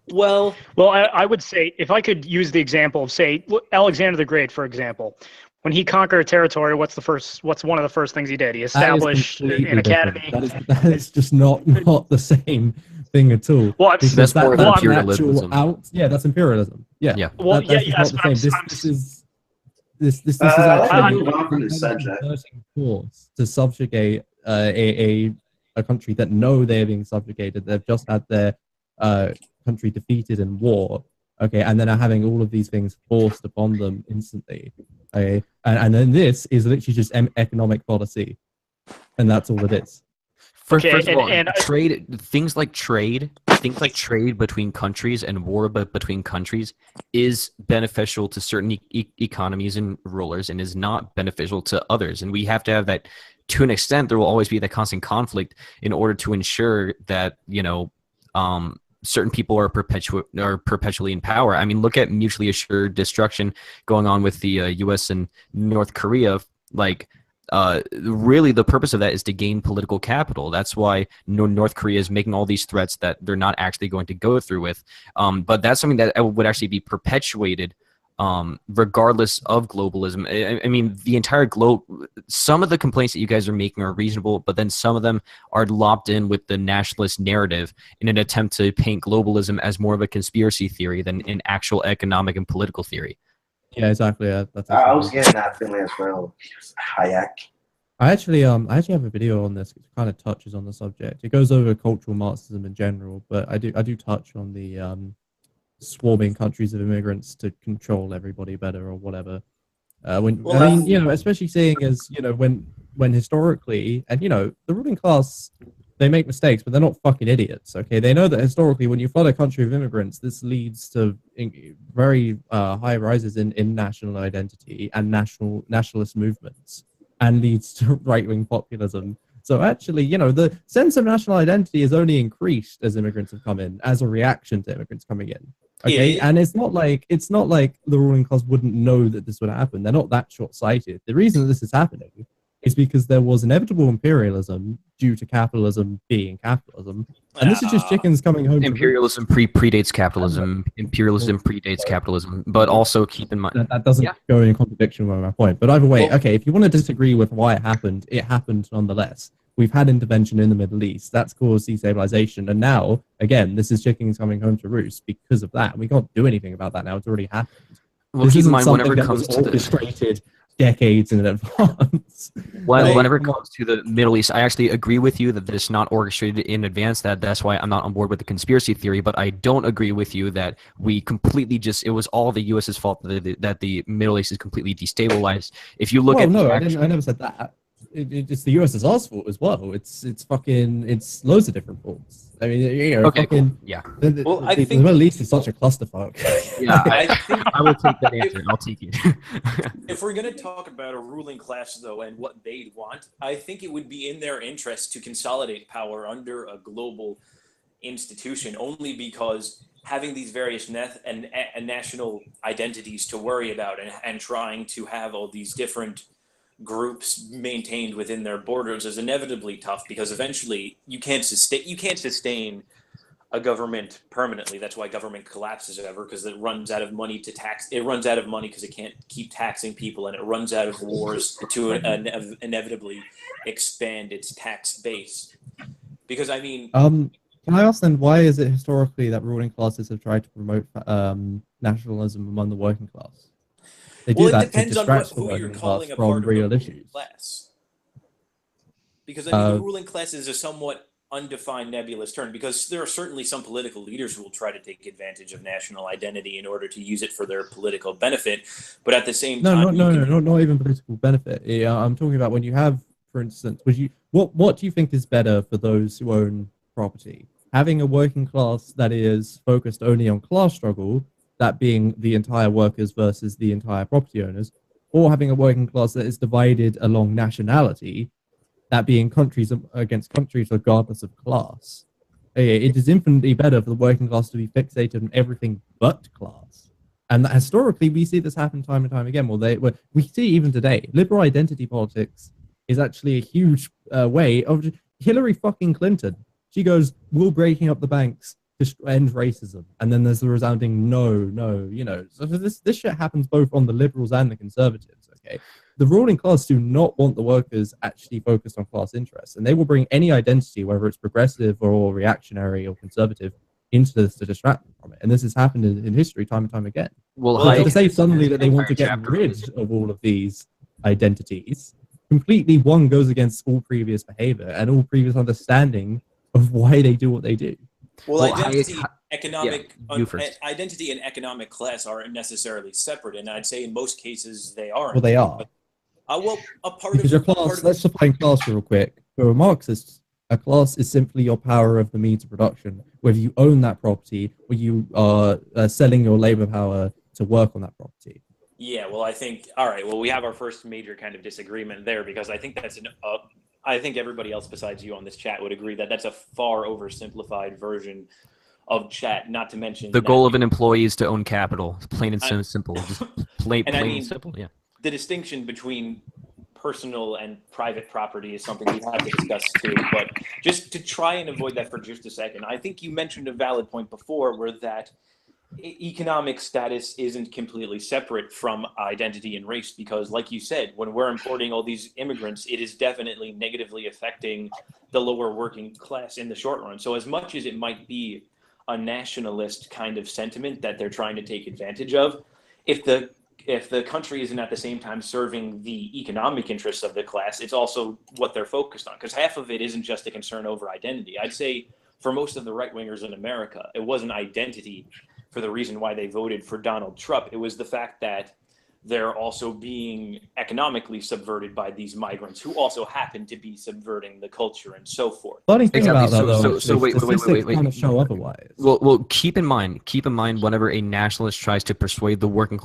Well, I would say, if I could use the example of, say, Alexander the Great, for example, when he conquered a territory, what's one of the first things he did? He established an academy. That is just not the same thing at all. Well, that's more than imperialism. That's imperialism. Yeah. Yeah. Well, that's not the same. This is actually move on from this subject. Force to subjugate a country that know they're being subjugated. They've just had their country defeated in war, okay, and then are having all of these things forced upon them instantly, okay, and then this is literally just economic policy, and that's all it is. First of all, things like trade between countries and war between countries is beneficial to certain economies and rulers and is not beneficial to others. And we have to have that. To an extent, there will always be that constant conflict in order to ensure that, certain people are perpetually in power. I mean, look at mutually assured destruction going on with the U.S. and North Korea. Really, the purpose of that is to gain political capital. That's why North Korea is making all these threats that they're not actually going to go through with. But that's something that would actually be perpetuated regardless of globalism. I mean, the entire globe, some of the complaints that you guys are making are reasonable, but then some of them are lopped in with the nationalist narrative in an attempt to paint globalism as more of a conspiracy theory than an actual economic and political theory. Yeah, exactly. I was getting that feeling as well. Hayek. I actually have a video on this. It kind of touches on the subject. It goes over cultural Marxism in general, but I do touch on the swarming countries of immigrants to control everybody better or whatever. When Well, I mean, you know, especially seeing as you know when historically, and you know, the ruling class, they make mistakes, but they're not fucking idiots. Okay, they know that historically, when you flood a country of immigrants, this leads to very high rises in national identity and nationalist movements, and leads to right wing populism. So actually, you know, the sense of national identity is only increased as immigrants have come in, as a reaction to immigrants coming in. Okay, yeah, and it's not like the ruling class wouldn't know that this would happen. They're not that short-sighted. The reason that this is happening is because there was inevitable imperialism due to capitalism being capitalism, and this is just chickens coming home to roost. Imperialism predates capitalism. Imperialism predates capitalism. But also keep in mind, That doesn't yeah, go in contradiction with my point. But either way, well, okay, if you want to disagree with why it happened nonetheless. We've had intervention in the Middle East. That's caused destabilization. And now, again, this is chickens coming home to roost because of that. We can't do anything about that now. It's already happened. well, This keep in isn't mind something whenever it that was comes to the orchestrated decades in advance. Like, whenever it come on. comes to the Middle East, I actually agree with you that it's not orchestrated in advance. That's why I'm not on board with the conspiracy theory. But I don't agree with you that we completely it was all the U.S.'s fault that the Middle East is completely destabilized. If you look Well, at the no, actual, I never said that. It's the USSR's fault as well. It's loads of different faults. I mean, you know, okay, cool, fucking yeah, well, I the think Middle East is such a clusterfuck. yeah, I think I will take that if, answer. I'll take it. if we're going to talk about a ruling class, though, and what they'd want, I think it would be in their interest to consolidate power under a global institution, only because having these various and national identities to worry about, and trying to have all these different groups maintained within their borders is inevitably tough, because eventually you can't sustain a government permanently. That's why government collapses ever, because it runs out of money to tax. It runs out of money because it can't keep taxing people, and it runs out of wars to inevitably expand its tax base. Because I mean, Can I ask then, why is it historically that ruling classes have tried to promote nationalism among the working class? They well, do it that to depends on distract the who you're working class calling a from part of the real ruling issues. class. Because I mean, the Uh, ruling class is a somewhat undefined, nebulous term. Because there are certainly some political leaders who will try to take advantage of national identity in order to use it for their political benefit. But at the same no, time, not even political benefit. Yeah, I'm talking about when you have, for instance, what do you think is better for those who own property? Having a working class that is focused only on class struggle, that being the entire workers versus the entire property owners, or having a working class that is divided along nationality, that being countries against countries regardless of class. It is infinitely better for the working class to be fixated on everything but class. And that historically, we see this happen time and time again. We see even today, liberal identity politics is actually a huge way of Hillary fucking Clinton. She goes, "We're breaking up the banks to end racism," and then there's the resounding no, no. You know, so this shit happens both on the liberals and the conservatives. Okay, the ruling class do not want the workers actually focused on class interests, and they will bring any identity, whether it's progressive or reactionary or conservative, into this to distract them from it. And this has happened in history time and time again. Well, Well, So to Hayek say has suddenly an that they want entire to get chapter on rid this. of all of these identities, completely one goes against all previous behavior and all previous understanding of why they do what they do. well, Well, identity, yeah, you first. identity and economic class aren't necessarily separate, and I'd say in most cases they aren't. Well, they are. Well, a part Because of your a part class, of let's define class real quick. For a Marxist, a class is simply your power of the means of production, whether you own that property or you are selling your labor power to work on that property. Yeah, well, I think, all right, well, we have our first major kind of disagreement there, because I think I think everybody else besides you on this chat would agree that that's a far oversimplified version of chat. Not to mention The that goal of an employee is to own capital. Plain and I- simple. Just plain and I mean, and simple. Yeah. the distinction between personal and private property is something we have to discuss too. But just to try and avoid that for just a second, I think you mentioned a valid point before, where that economic status isn't completely separate from identity and race, because like you said, when we're importing all these immigrants, it is definitely negatively affecting the lower working class in the short run. So as much as it might be a nationalist kind of sentiment that they're trying to take advantage of, if the country isn't at the same time serving the economic interests of the class, it's also what they're focused on. Because half of it isn't just a concern over identity. I'd say for most of the right wingers in America, it wasn't identity for the reason why they voted for Donald Trump. It was the fact that they're also being economically subverted by these migrants who also happen to be subverting the culture and so forth. Funny thing Exactly. about that, though, So wait, statistics kind of show otherwise. Well, keep in mind, whenever a nationalist tries to persuade the working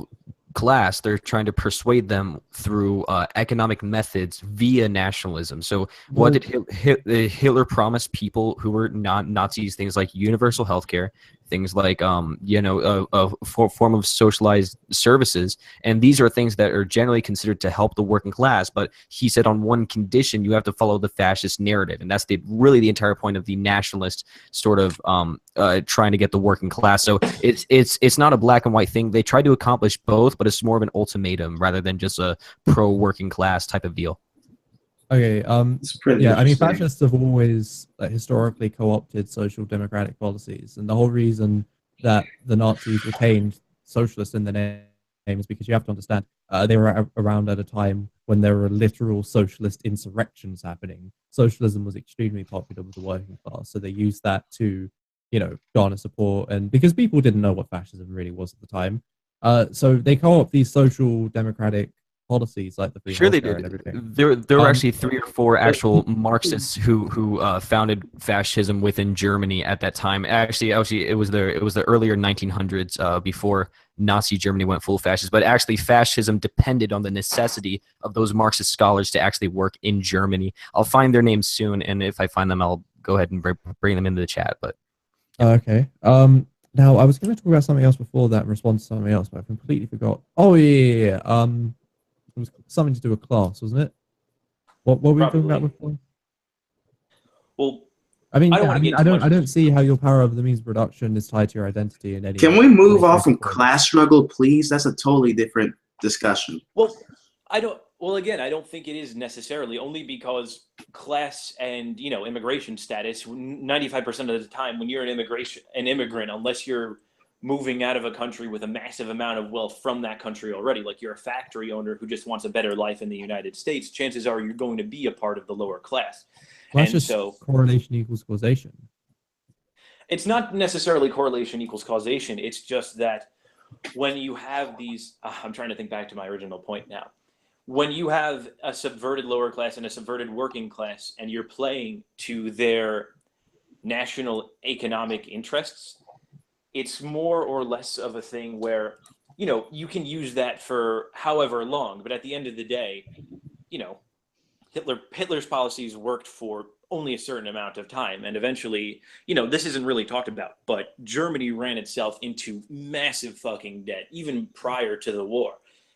class, they're trying to persuade them through economic methods via nationalism. So what did Hitler promise people who were not Nazis? Things like universal healthcare, things like a form of socialized services, and these are things that are generally considered to help the working class. But he said on one condition: you have to follow the fascist narrative, and that's really the entire point of the nationalist sort of trying to get the working class. So it's not a black and white thing. They try to accomplish both, but it's more of an ultimatum rather than just a pro-working class type of deal. Okay. It's pretty Yeah, I mean, interesting. fascists have always historically co-opted social democratic policies, and the whole reason that the Nazis retained socialist in the name is because you have to understand they were around at a time when there were literal socialist insurrections happening. Socialism was extremely popular with the working class, so they used that to, garner support, and because people didn't know what fascism really was at the time, so they co-opt these social democratic policies like the free Sure, they healthcare did. and everything. There were actually 3 or 4 actual Marxists who founded fascism within Germany at that time. Actually, it was the earlier 1900s before Nazi Germany went full fascist. But actually, fascism depended on the necessity of those Marxist scholars to actually work in Germany. I'll find their names soon, and if I find them, I'll go ahead and bring them into the chat. But Okay. Now I was going to talk about something else before that in response to something else, but I completely forgot. Oh yeah. It was something to do with class, wasn't it? What were we talking about before? Well, I mean, I don't want to get I too much. don't see how your power over the means of production is tied to your identity in any. Can we move way, off shape, from or form. class struggle, please? That's a totally different discussion. Well, I don't. Well, again, I don't think it is necessarily, only because class and immigration status. 95% of the time, when you're an immigrant, unless you're moving out of a country with a massive amount of wealth from that country already, like you're a factory owner who just wants a better life in the United States, chances are you're going to be a part of the lower class. Well, that's And just so correlation equals causation. it's not necessarily correlation equals causation. It's just that when you have these, I'm trying to think back to my original point now. When you have a subverted lower class and a subverted working class, and you're playing to their national economic interests, it's more or less of a thing where, you can use that for however long, but at the end of the day, Hitler's policies worked for only a certain amount of time, and eventually, this isn't really talked about, but Germany ran itself into massive fucking debt even prior to the war.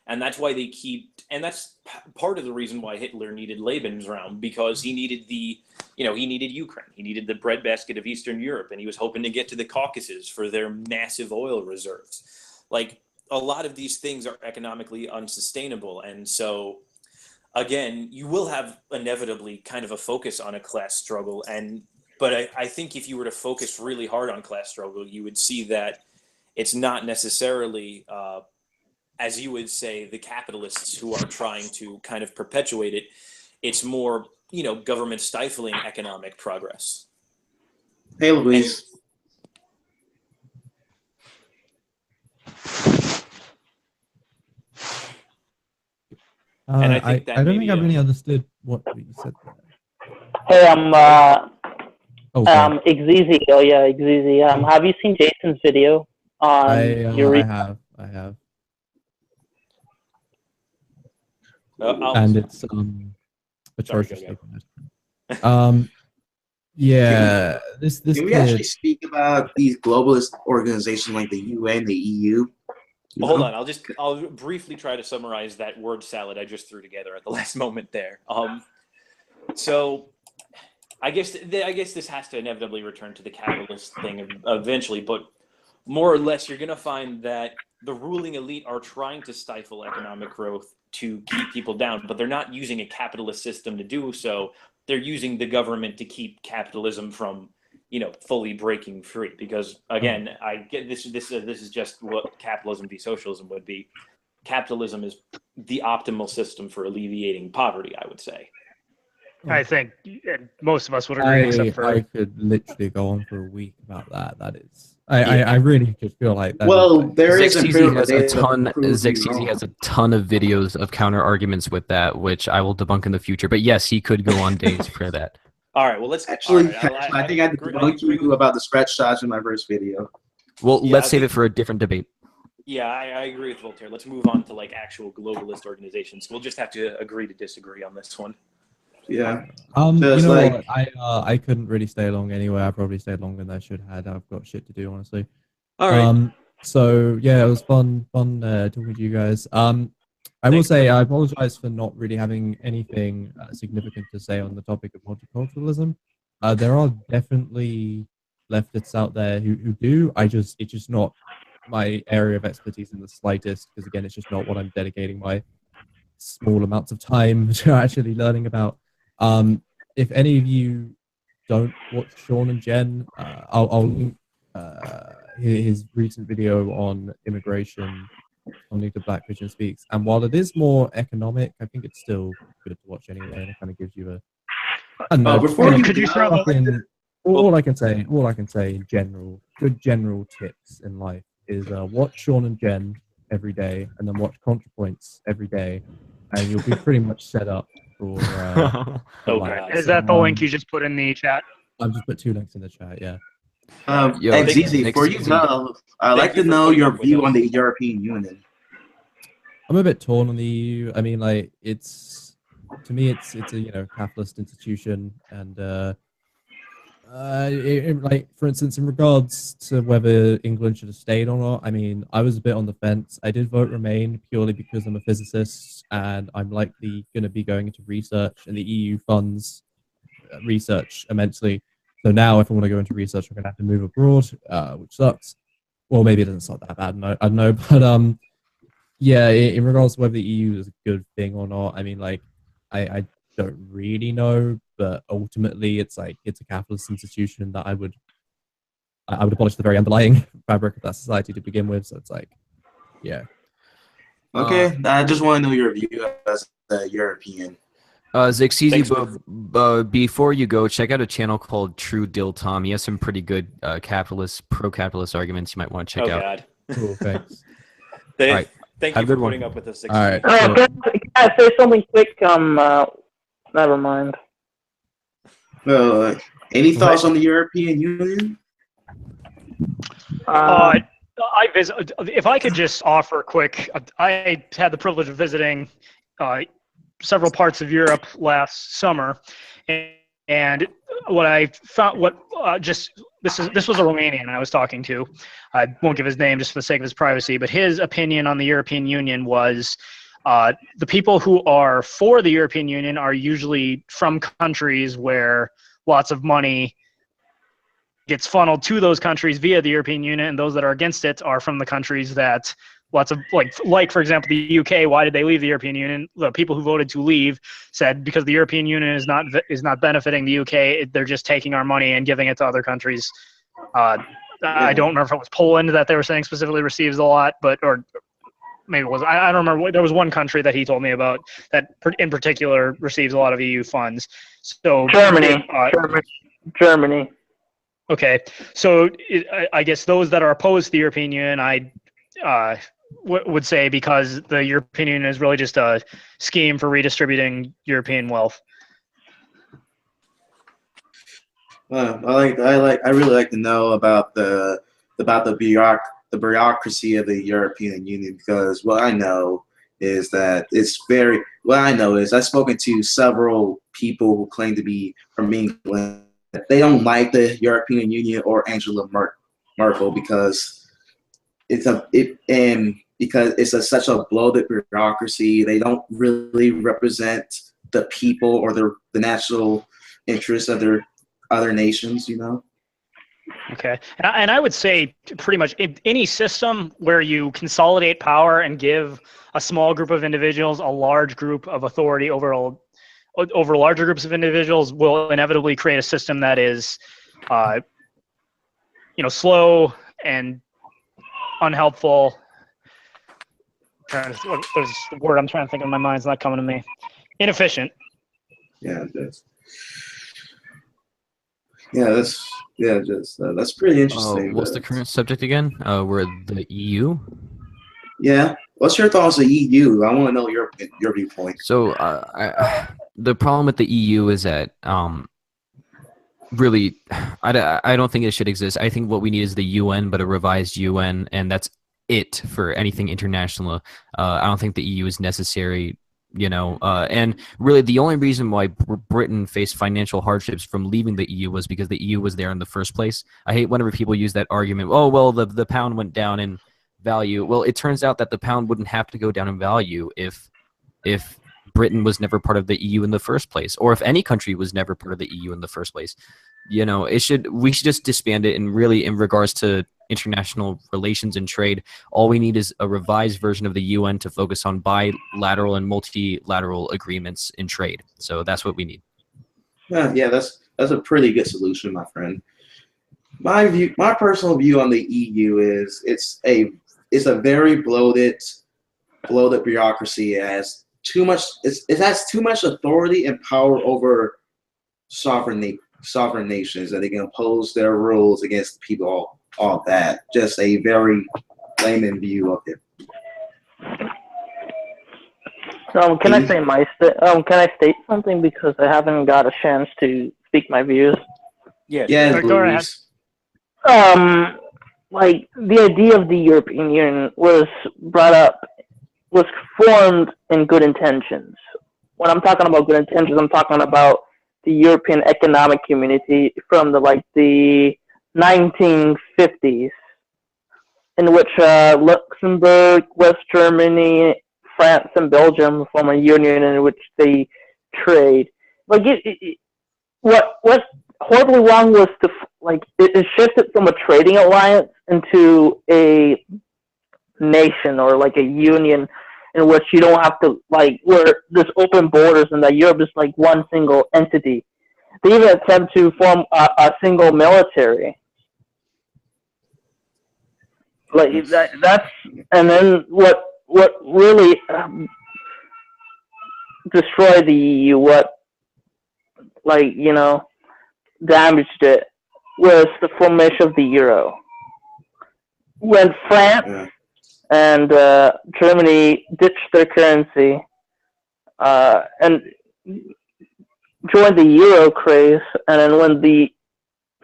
And that's why and that's part of the reason why Hitler needed Lebensraum, because he needed he needed Ukraine. He needed the breadbasket of Eastern Europe, and he was hoping to get to the Caucasus for their massive oil reserves. Like, a lot of these things are economically unsustainable. And so, again, you will have inevitably kind of a focus on a class struggle. But I think if you were to focus really hard on class struggle, you would see that it's not necessarily as you would say, the capitalists who are trying to kind of perpetuate it. It's more, government stifling economic progress. Hey, Luis. And I think that I don't maybe, think I really understood what you said there. Hey, I'm sorry. Xexizy. Oh yeah, Xexizy. Have you seen Jason's video on I have. And it's atrociously bad. Yeah, this Can we actually speak about these globalist organizations like the UN, the EU? Well, hold on, I'll briefly try to summarize that word salad I just threw together at the last moment there. So I guess this has to inevitably return to the capitalist thing eventually, but more or less, you're going to find that the ruling elite are trying to stifle economic growth to keep people down, but they're not using a capitalist system to do so. They're using the government to keep capitalism from, fully breaking free. Because again, I get this is just what capitalism v socialism would be. capitalism is the optimal system for alleviating poverty, I would say. I think most of us would agree, except for I could literally go on for a week about that. That is, I really just feel like that. Well, Is like, there is Xexizy empirical has a data to ton. prove you Xexizy wrong. has a ton of videos of counter arguments with that, which I will debunk in the future. But yes, he could go on days for that. All right, well, let's Actually, all right, I think I agree debunked with- you about the stretch shots in my first video. Well, Yeah, let's I save think- it for a different debate. Yeah, I agree with Voltaire. Let's move on to like actual globalist organizations. We'll just have to agree to disagree on this one. Yeah. you Just know like- what? I couldn't really stay long anyway. I probably stayed longer than I should have. I've got shit to do, honestly. All right. So yeah, it was fun talking to you guys. I will Thanks, say buddy. I apologize for not really having anything significant to say on the topic of multiculturalism. There are definitely leftists out there who do. It's just not my area of expertise in the slightest, because again, it's just not what I'm dedicating my small amounts of time to actually learning about. If any of you don't watch Sean and Jen, I'll link his recent video on immigration on the Black Vision Speaks. And while it is more economic, I think it's still good to watch anyway, and it kind of gives you a. I don't know. Before you could you throw the fucking- all I can say in general, good general tips in life is watch Sean and Jen every day, and then watch ContraPoints every day, and you'll be pretty much set up for. Oh, life. God. is that the link you just put in the chat? I've just put 2 links in the chat. Yeah. Yo, Xexizy, before you Xexizy. go, I'd Thank like you to for know putting your up with view us. on the European Union. I'm a bit torn on the EU. I mean, like, to me, it's a capitalist institution, and like, for instance, in regards to whether England should have stayed or not, I mean, I was a bit on the fence. I did vote Remain purely because I'm a physicist, and I'm likely going to be going into research, and the EU funds research immensely. So now, if I want to go into research, I'm going to have to move abroad, which sucks. Well, maybe it doesn't suck that bad. I don't know, but yeah, in regards to whether the EU is a good thing or not, I mean, like, I don't really know, but ultimately, it's a capitalist institution that I would abolish the very underlying fabric of that society to begin with. So it's like, yeah. Okay, I just want to know your view as a European. Xexizy, Thanks, before you go, check out a channel called True Dill Tom. He has some pretty good pro-capitalist arguments you might want to check Oh, out. God. Cool, thanks. Thank All right. Thank Have you a for good one. putting up with us. All right. Can I say something quick? Never mind. Any thoughts on the European Union? If I could just offer quick, I had the privilege of visiting several parts of Europe last summer, and what I found, this was a Romanian I was talking to. I won't give his name just for the sake of his privacy, but his opinion on the European Union was the people who are for the European Union are usually from countries where lots of money gets funneled to those countries via the European Union, and those that are against it are from the countries that lots of like for example the UK. Why did they leave the European Union? The people who voted to leave said because the European Union is not benefiting the UK. They're just taking our money and giving it to other countries. I don't remember if it was Poland that they were saying specifically receives a lot, or maybe it was. I don't remember. There was one country that he told me about that in particular receives a lot of EU funds. So Germany. Okay, so I guess those that are opposed to the European Union, I would say because the European Union is really just a scheme for redistributing European wealth. I really like to know about the bureaucracy of the European Union, because what I know is that I've spoken to several people who claim to be from England. They don't like the European Union or Angela Merkel because it's such a bloated bureaucracy. They don't really represent the people or the national interests of their other nations, you know. Okay, and I would say pretty much any system where you consolidate power and give a small group of individuals a large group of authority over larger groups of individuals will inevitably create a system that is, slow and unhelpful. There's the word I'm trying to think of in my mind. It's not coming to me. Inefficient. Yeah, that's pretty interesting. What's the current subject again? We're the EU. Yeah. What's your thoughts on EU? I want to know your viewpoint. So the problem with the EU is that really, I don't think it should exist. I think what we need is the UN, but a revised UN, and that's it for anything international. I don't think the EU is necessary. And really the only reason why Britain faced financial hardships from leaving the EU was because the EU was there in the first place. I hate whenever people use that argument. Oh, well, the pound went down in value. Well, it turns out that the pound wouldn't have to go down in value if Britain was never part of the EU in the first place, or if any country was never part of the EU in the first place. We should just disband it. And really, in regards to international relations and trade, all we need is a revised version of the UN to focus on bilateral and multilateral agreements in trade. So that's what we need. Yeah, that's a pretty good solution, my friend. My personal view on the EU is it's a very bloated bureaucracy. It has too much authority and power over sovereign nations, that they can impose their rules against the people. All that. Just a very layman view of it. Can I state something, because I haven't got a chance to speak my views? Yeah, Go ahead. Like, the idea of the European Union was formed in good intentions. When I'm talking about good intentions, I'm talking about the European Economic Community from the 1950s, in which Luxembourg, West Germany, France, and Belgium form a union in which they trade. What horribly wrong was it shifted from a trading alliance into a nation, or a union, in which you don't have to where there's open borders, and that Europe is one single entity. They even attempt to form a single military. That's and then what really destroyed the EU, damaged it, was the formation of the euro. When France and Germany ditched their currency and joined the euro craze, and then when the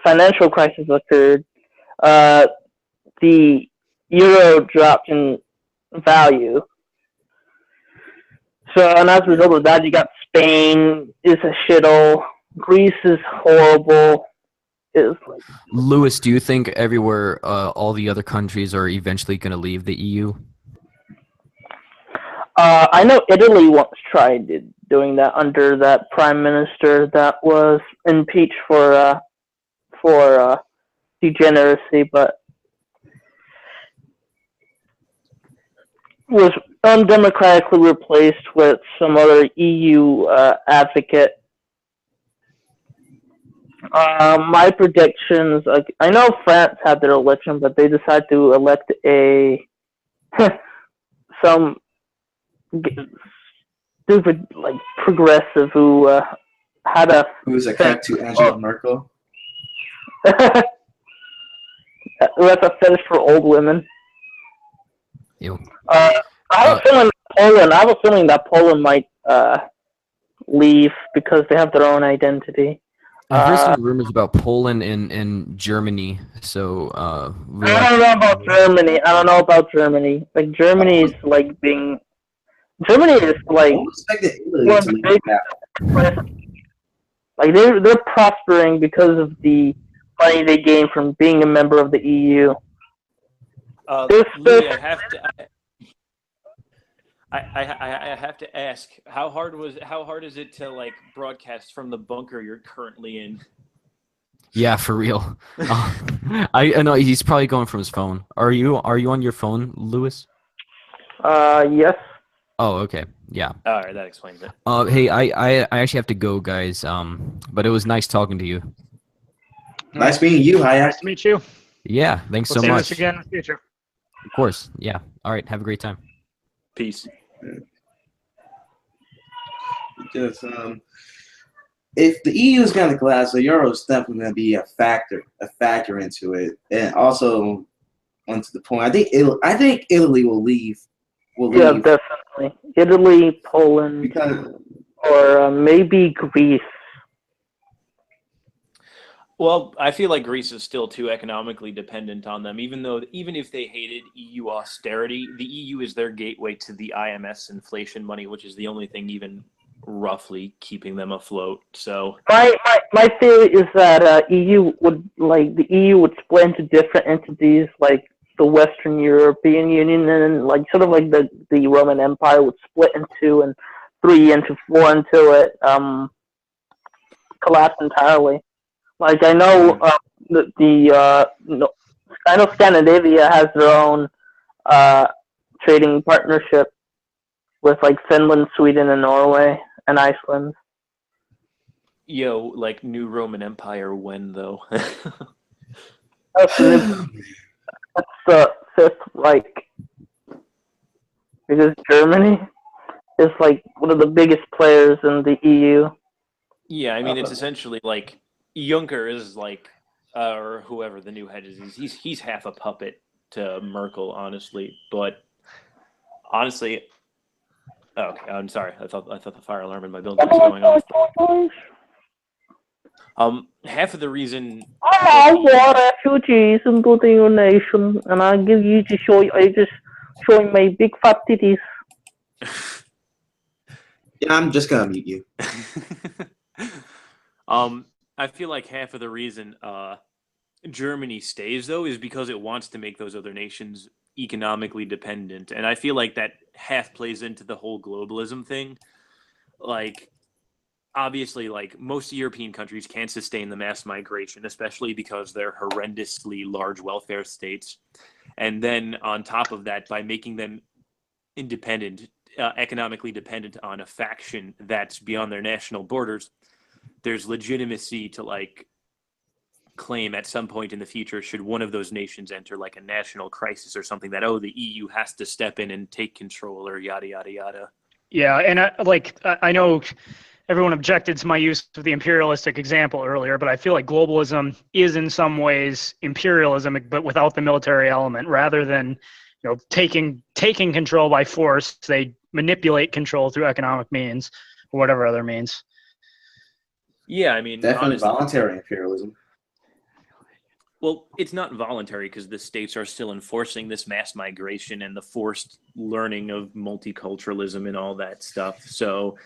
financial crisis occurred, the euro dropped in value. So, and as a result of that, you got Spain is a shithole, Greece is horrible. Lewis, do you think everywhere, all the other countries are eventually going to leave the EU? I know Italy once tried doing that under that prime minister that was impeached for degeneracy, but was undemocratically replaced with some other EU advocate. My predictions, I know France had their election, but they decided to elect some stupid progressive who had a who's a cat to Angela Merkel. Who has a fetish for old women. Ew. I have a feeling that Poland might leave because they have their own identity. I've heard some rumors about Poland and Germany. So I don't know about Germany. Germany is Germany is they're prospering because of the money they gain from being a member of the EU. Louis, I have to ask, how hard is it to broadcast from the bunker you're currently in? Yeah, for real. I know he's probably going from his phone. Are you on your phone, Lewis? Yes. Oh, okay. Yeah. All right, that explains it. Hey, I actually have to go, guys. But it was nice talking to you. Nice meeting you, Hayek. Nice to meet you. Yeah, thanks so We'll much. see this again in the future. Of course. Yeah. All right. Have a great time. Peace. Because if the EU is going to collapse, the euro is definitely going to be a factor into it. And also, onto the point, I think Italy will leave. Yeah, definitely. Italy, Poland, because or maybe Greece. Well, I feel like Greece is still too economically dependent on them, even if they hated EU austerity, the EU is their gateway to the IMS inflation money, which is the only thing even roughly keeping them afloat. So My theory is that the EU would split into different entities, like the Western European Union, and like sort of like the Roman Empire would split into and 3 into 4 into it, collapse entirely. Like I know I know Scandinavia has their own trading partnership with like Finland, Sweden, and Norway, and Iceland. like new Roman Empire when though? That's the 5th Reich, because Germany is like one of the biggest players in the EU. Yeah, I mean it's essentially like Juncker is like, or whoever the new head is, he's half a puppet to Merkel, honestly. But honestly, okay, I'm sorry. I thought the fire alarm in my building was going off. Half of the reason. We're refugees into the new nation, and I just showing my big fat titties. yeah, I'm just gonna mute you. I feel like half of the reason Germany stays though is because it wants to make those other nations economically dependent, and I feel like that half plays into the whole globalism thing. Like, obviously, like most European countries can't sustain the mass migration, especially because they're horrendously large welfare states, and then on top of that, by making them independent, economically dependent on a faction that's beyond their national borders, there's legitimacy to like claim at some point in the future, should one of those nations enter like a national crisis or something, that the EU has to step in and take control, or yada yada yada. Yeah, and I know everyone objected to my use of the imperialistic example earlier, but I feel like globalism is in some ways imperialism, but without the military element. Rather than taking control by force, they manipulate control through economic means or whatever other means. Yeah, I mean, definitely honestly, voluntary imperialism. Well, it's not voluntary because the states are still enforcing this mass migration and the forced learning of multiculturalism and all that stuff. So,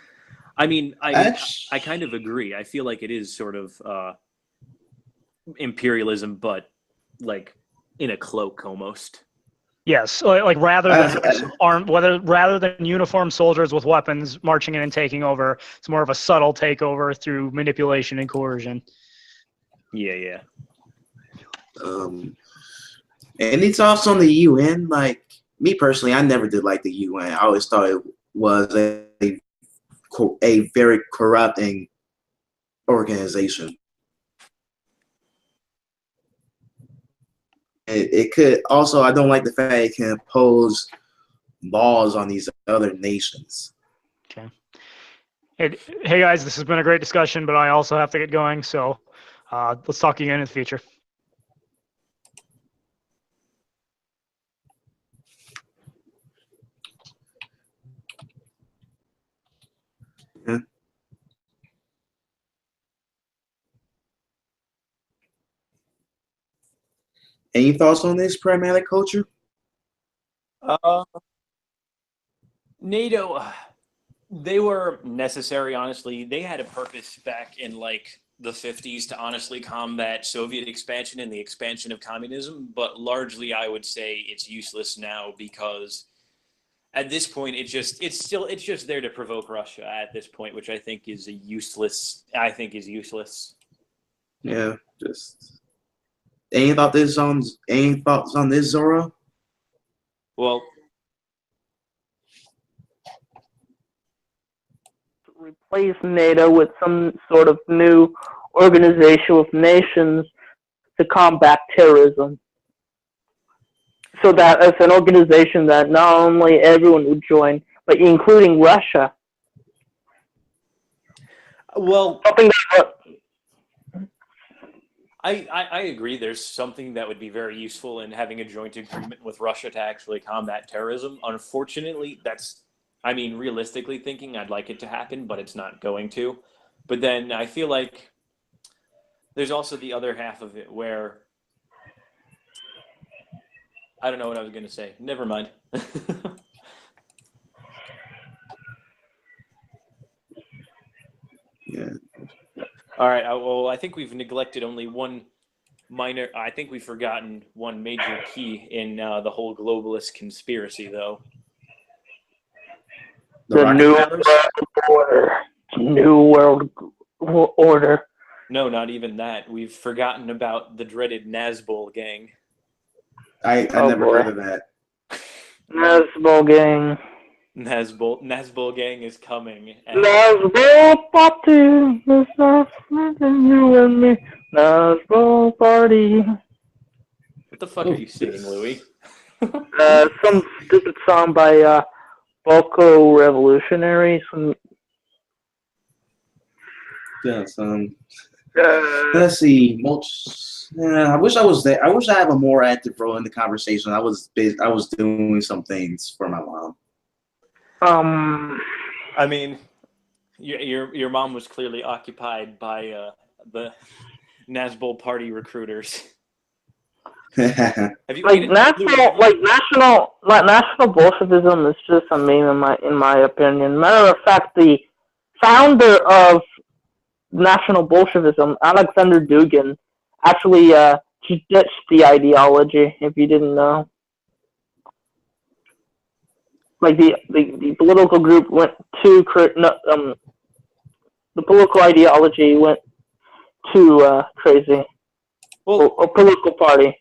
I mean, I kind of agree. I feel like it is sort of imperialism, but like in a cloak almost. Yes, like rather than uniformed soldiers with weapons marching in and taking over, it's more of a subtle takeover through manipulation and coercion. Yeah. Any thoughts on the UN? Like me personally, I never did like the UN. I always thought it was a very corrupting organization. It could also, I don't like the fact it can impose laws on these other nations. Okay. Hey guys, this has been a great discussion, but I also have to get going. So let's talk again in the future. Yeah. Any thoughts on this, Pragmatic Culture? NATO, they were necessary, honestly. They had a purpose back in like the 50s to honestly combat Soviet expansion and the expansion of communism, but largely I would say it's useless now because at this point it's just there to provoke Russia at this point, which I think is useless. Yeah, just any thoughts on this, Zora? Well, Replace NATO with some sort of new organization of nations to combat terrorism. so that as an organization that not only everyone would join, but including Russia. Well, Something that I agree. There's something that would be very useful in having a joint agreement with Russia to actually combat terrorism. Unfortunately, realistically thinking, I'd like it to happen, but it's not going to. But then I feel like there's also the other half of it where I don't know what I was going to say. Never mind. Yeah. All right. Well, I think we've neglected only one minor. I think we've forgotten one major key in the whole globalist conspiracy, though. the new Rockefellers? world order, new world order. No, not even that. We've forgotten about the dreaded Nazbol gang. I Oh, never boy. heard of that. Nazbol gang. Nazbol gang is coming. And Nazbol party. It's not you and me. Nazbol party. what the fuck are you singing, Louis? Some stupid song by Boko Revolutionary. Yes. Let's see. I wish I was there. I wish I had a more active role in the conversation. I was doing some things for my mom. I mean, your mom was clearly occupied by the Nazbol party recruiters. Have you national Bolshevism is just a meme in my opinion. Matter of fact, the founder of National Bolshevism, Alexander Dugin, actually ditched the ideology. If you didn't know, like the political group went too the political ideology went too crazy. Well, or political party.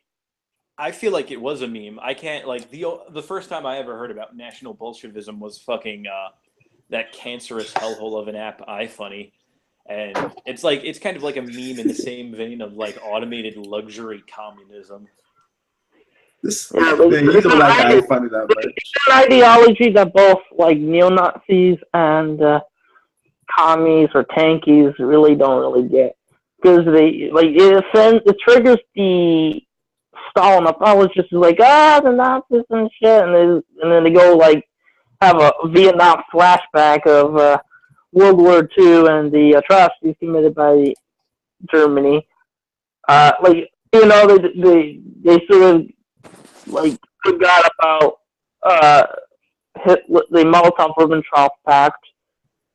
I feel like it was a meme. I can't the first time I ever heard about National Bolshevism was fucking that cancerous hellhole of an app, iFunny. And it's kind of like a meme in the same vein of like automated luxury communism. You don't like how funny that much. It's an ideology that both like neo-Nazis and commies or tankies really don't really get, because it triggers the Stalin apologists like the Nazis and shit, and then they go like have a Vietnam flashback of World War II and the atrocities committed by Germany. They sort of like forgot about the Molotov-Ribbentrop Pact,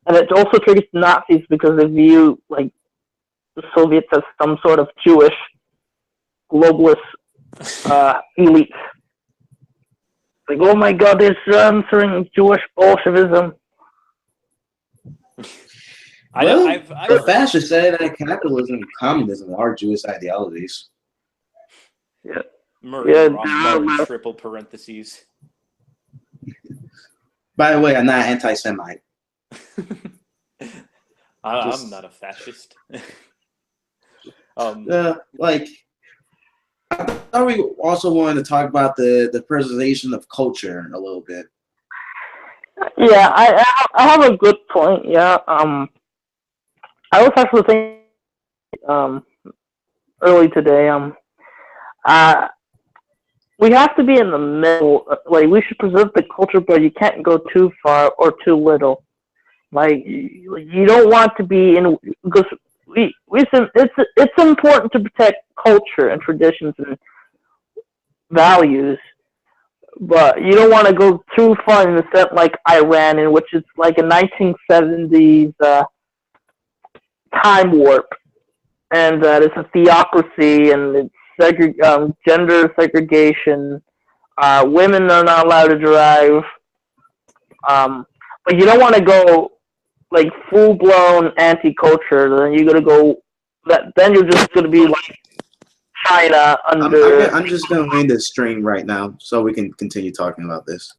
and it also triggers the Nazis because they view like the Soviets as some sort of Jewish globalist elite. Like, oh my God, they're answering Jewish Bolshevism. The fascists say that capitalism and communism are Jewish ideologies. Yeah. Rothbard, triple parentheses. By the way, I'm not anti-Semite. I'm not a fascist. I thought we also wanted to talk about the preservation of culture a little bit. Yeah, I have a good point. Yeah, I was actually thinking early today. We have to be in the middle. Like, we should preserve the culture, but you can't go too far or too little. Like, you don't want to be in, because it's important to protect culture and traditions and values, but you don't want to go too far in the sense like Iran, in which it's like a 1970s time warp, and that it's a theocracy and it's gender segregation. Women are not allowed to drive, but you don't want to go like full blown anti-culture. Then you're gonna go. Then you're just gonna be like China under. I'm just gonna end this stream right now so we can continue talking about this.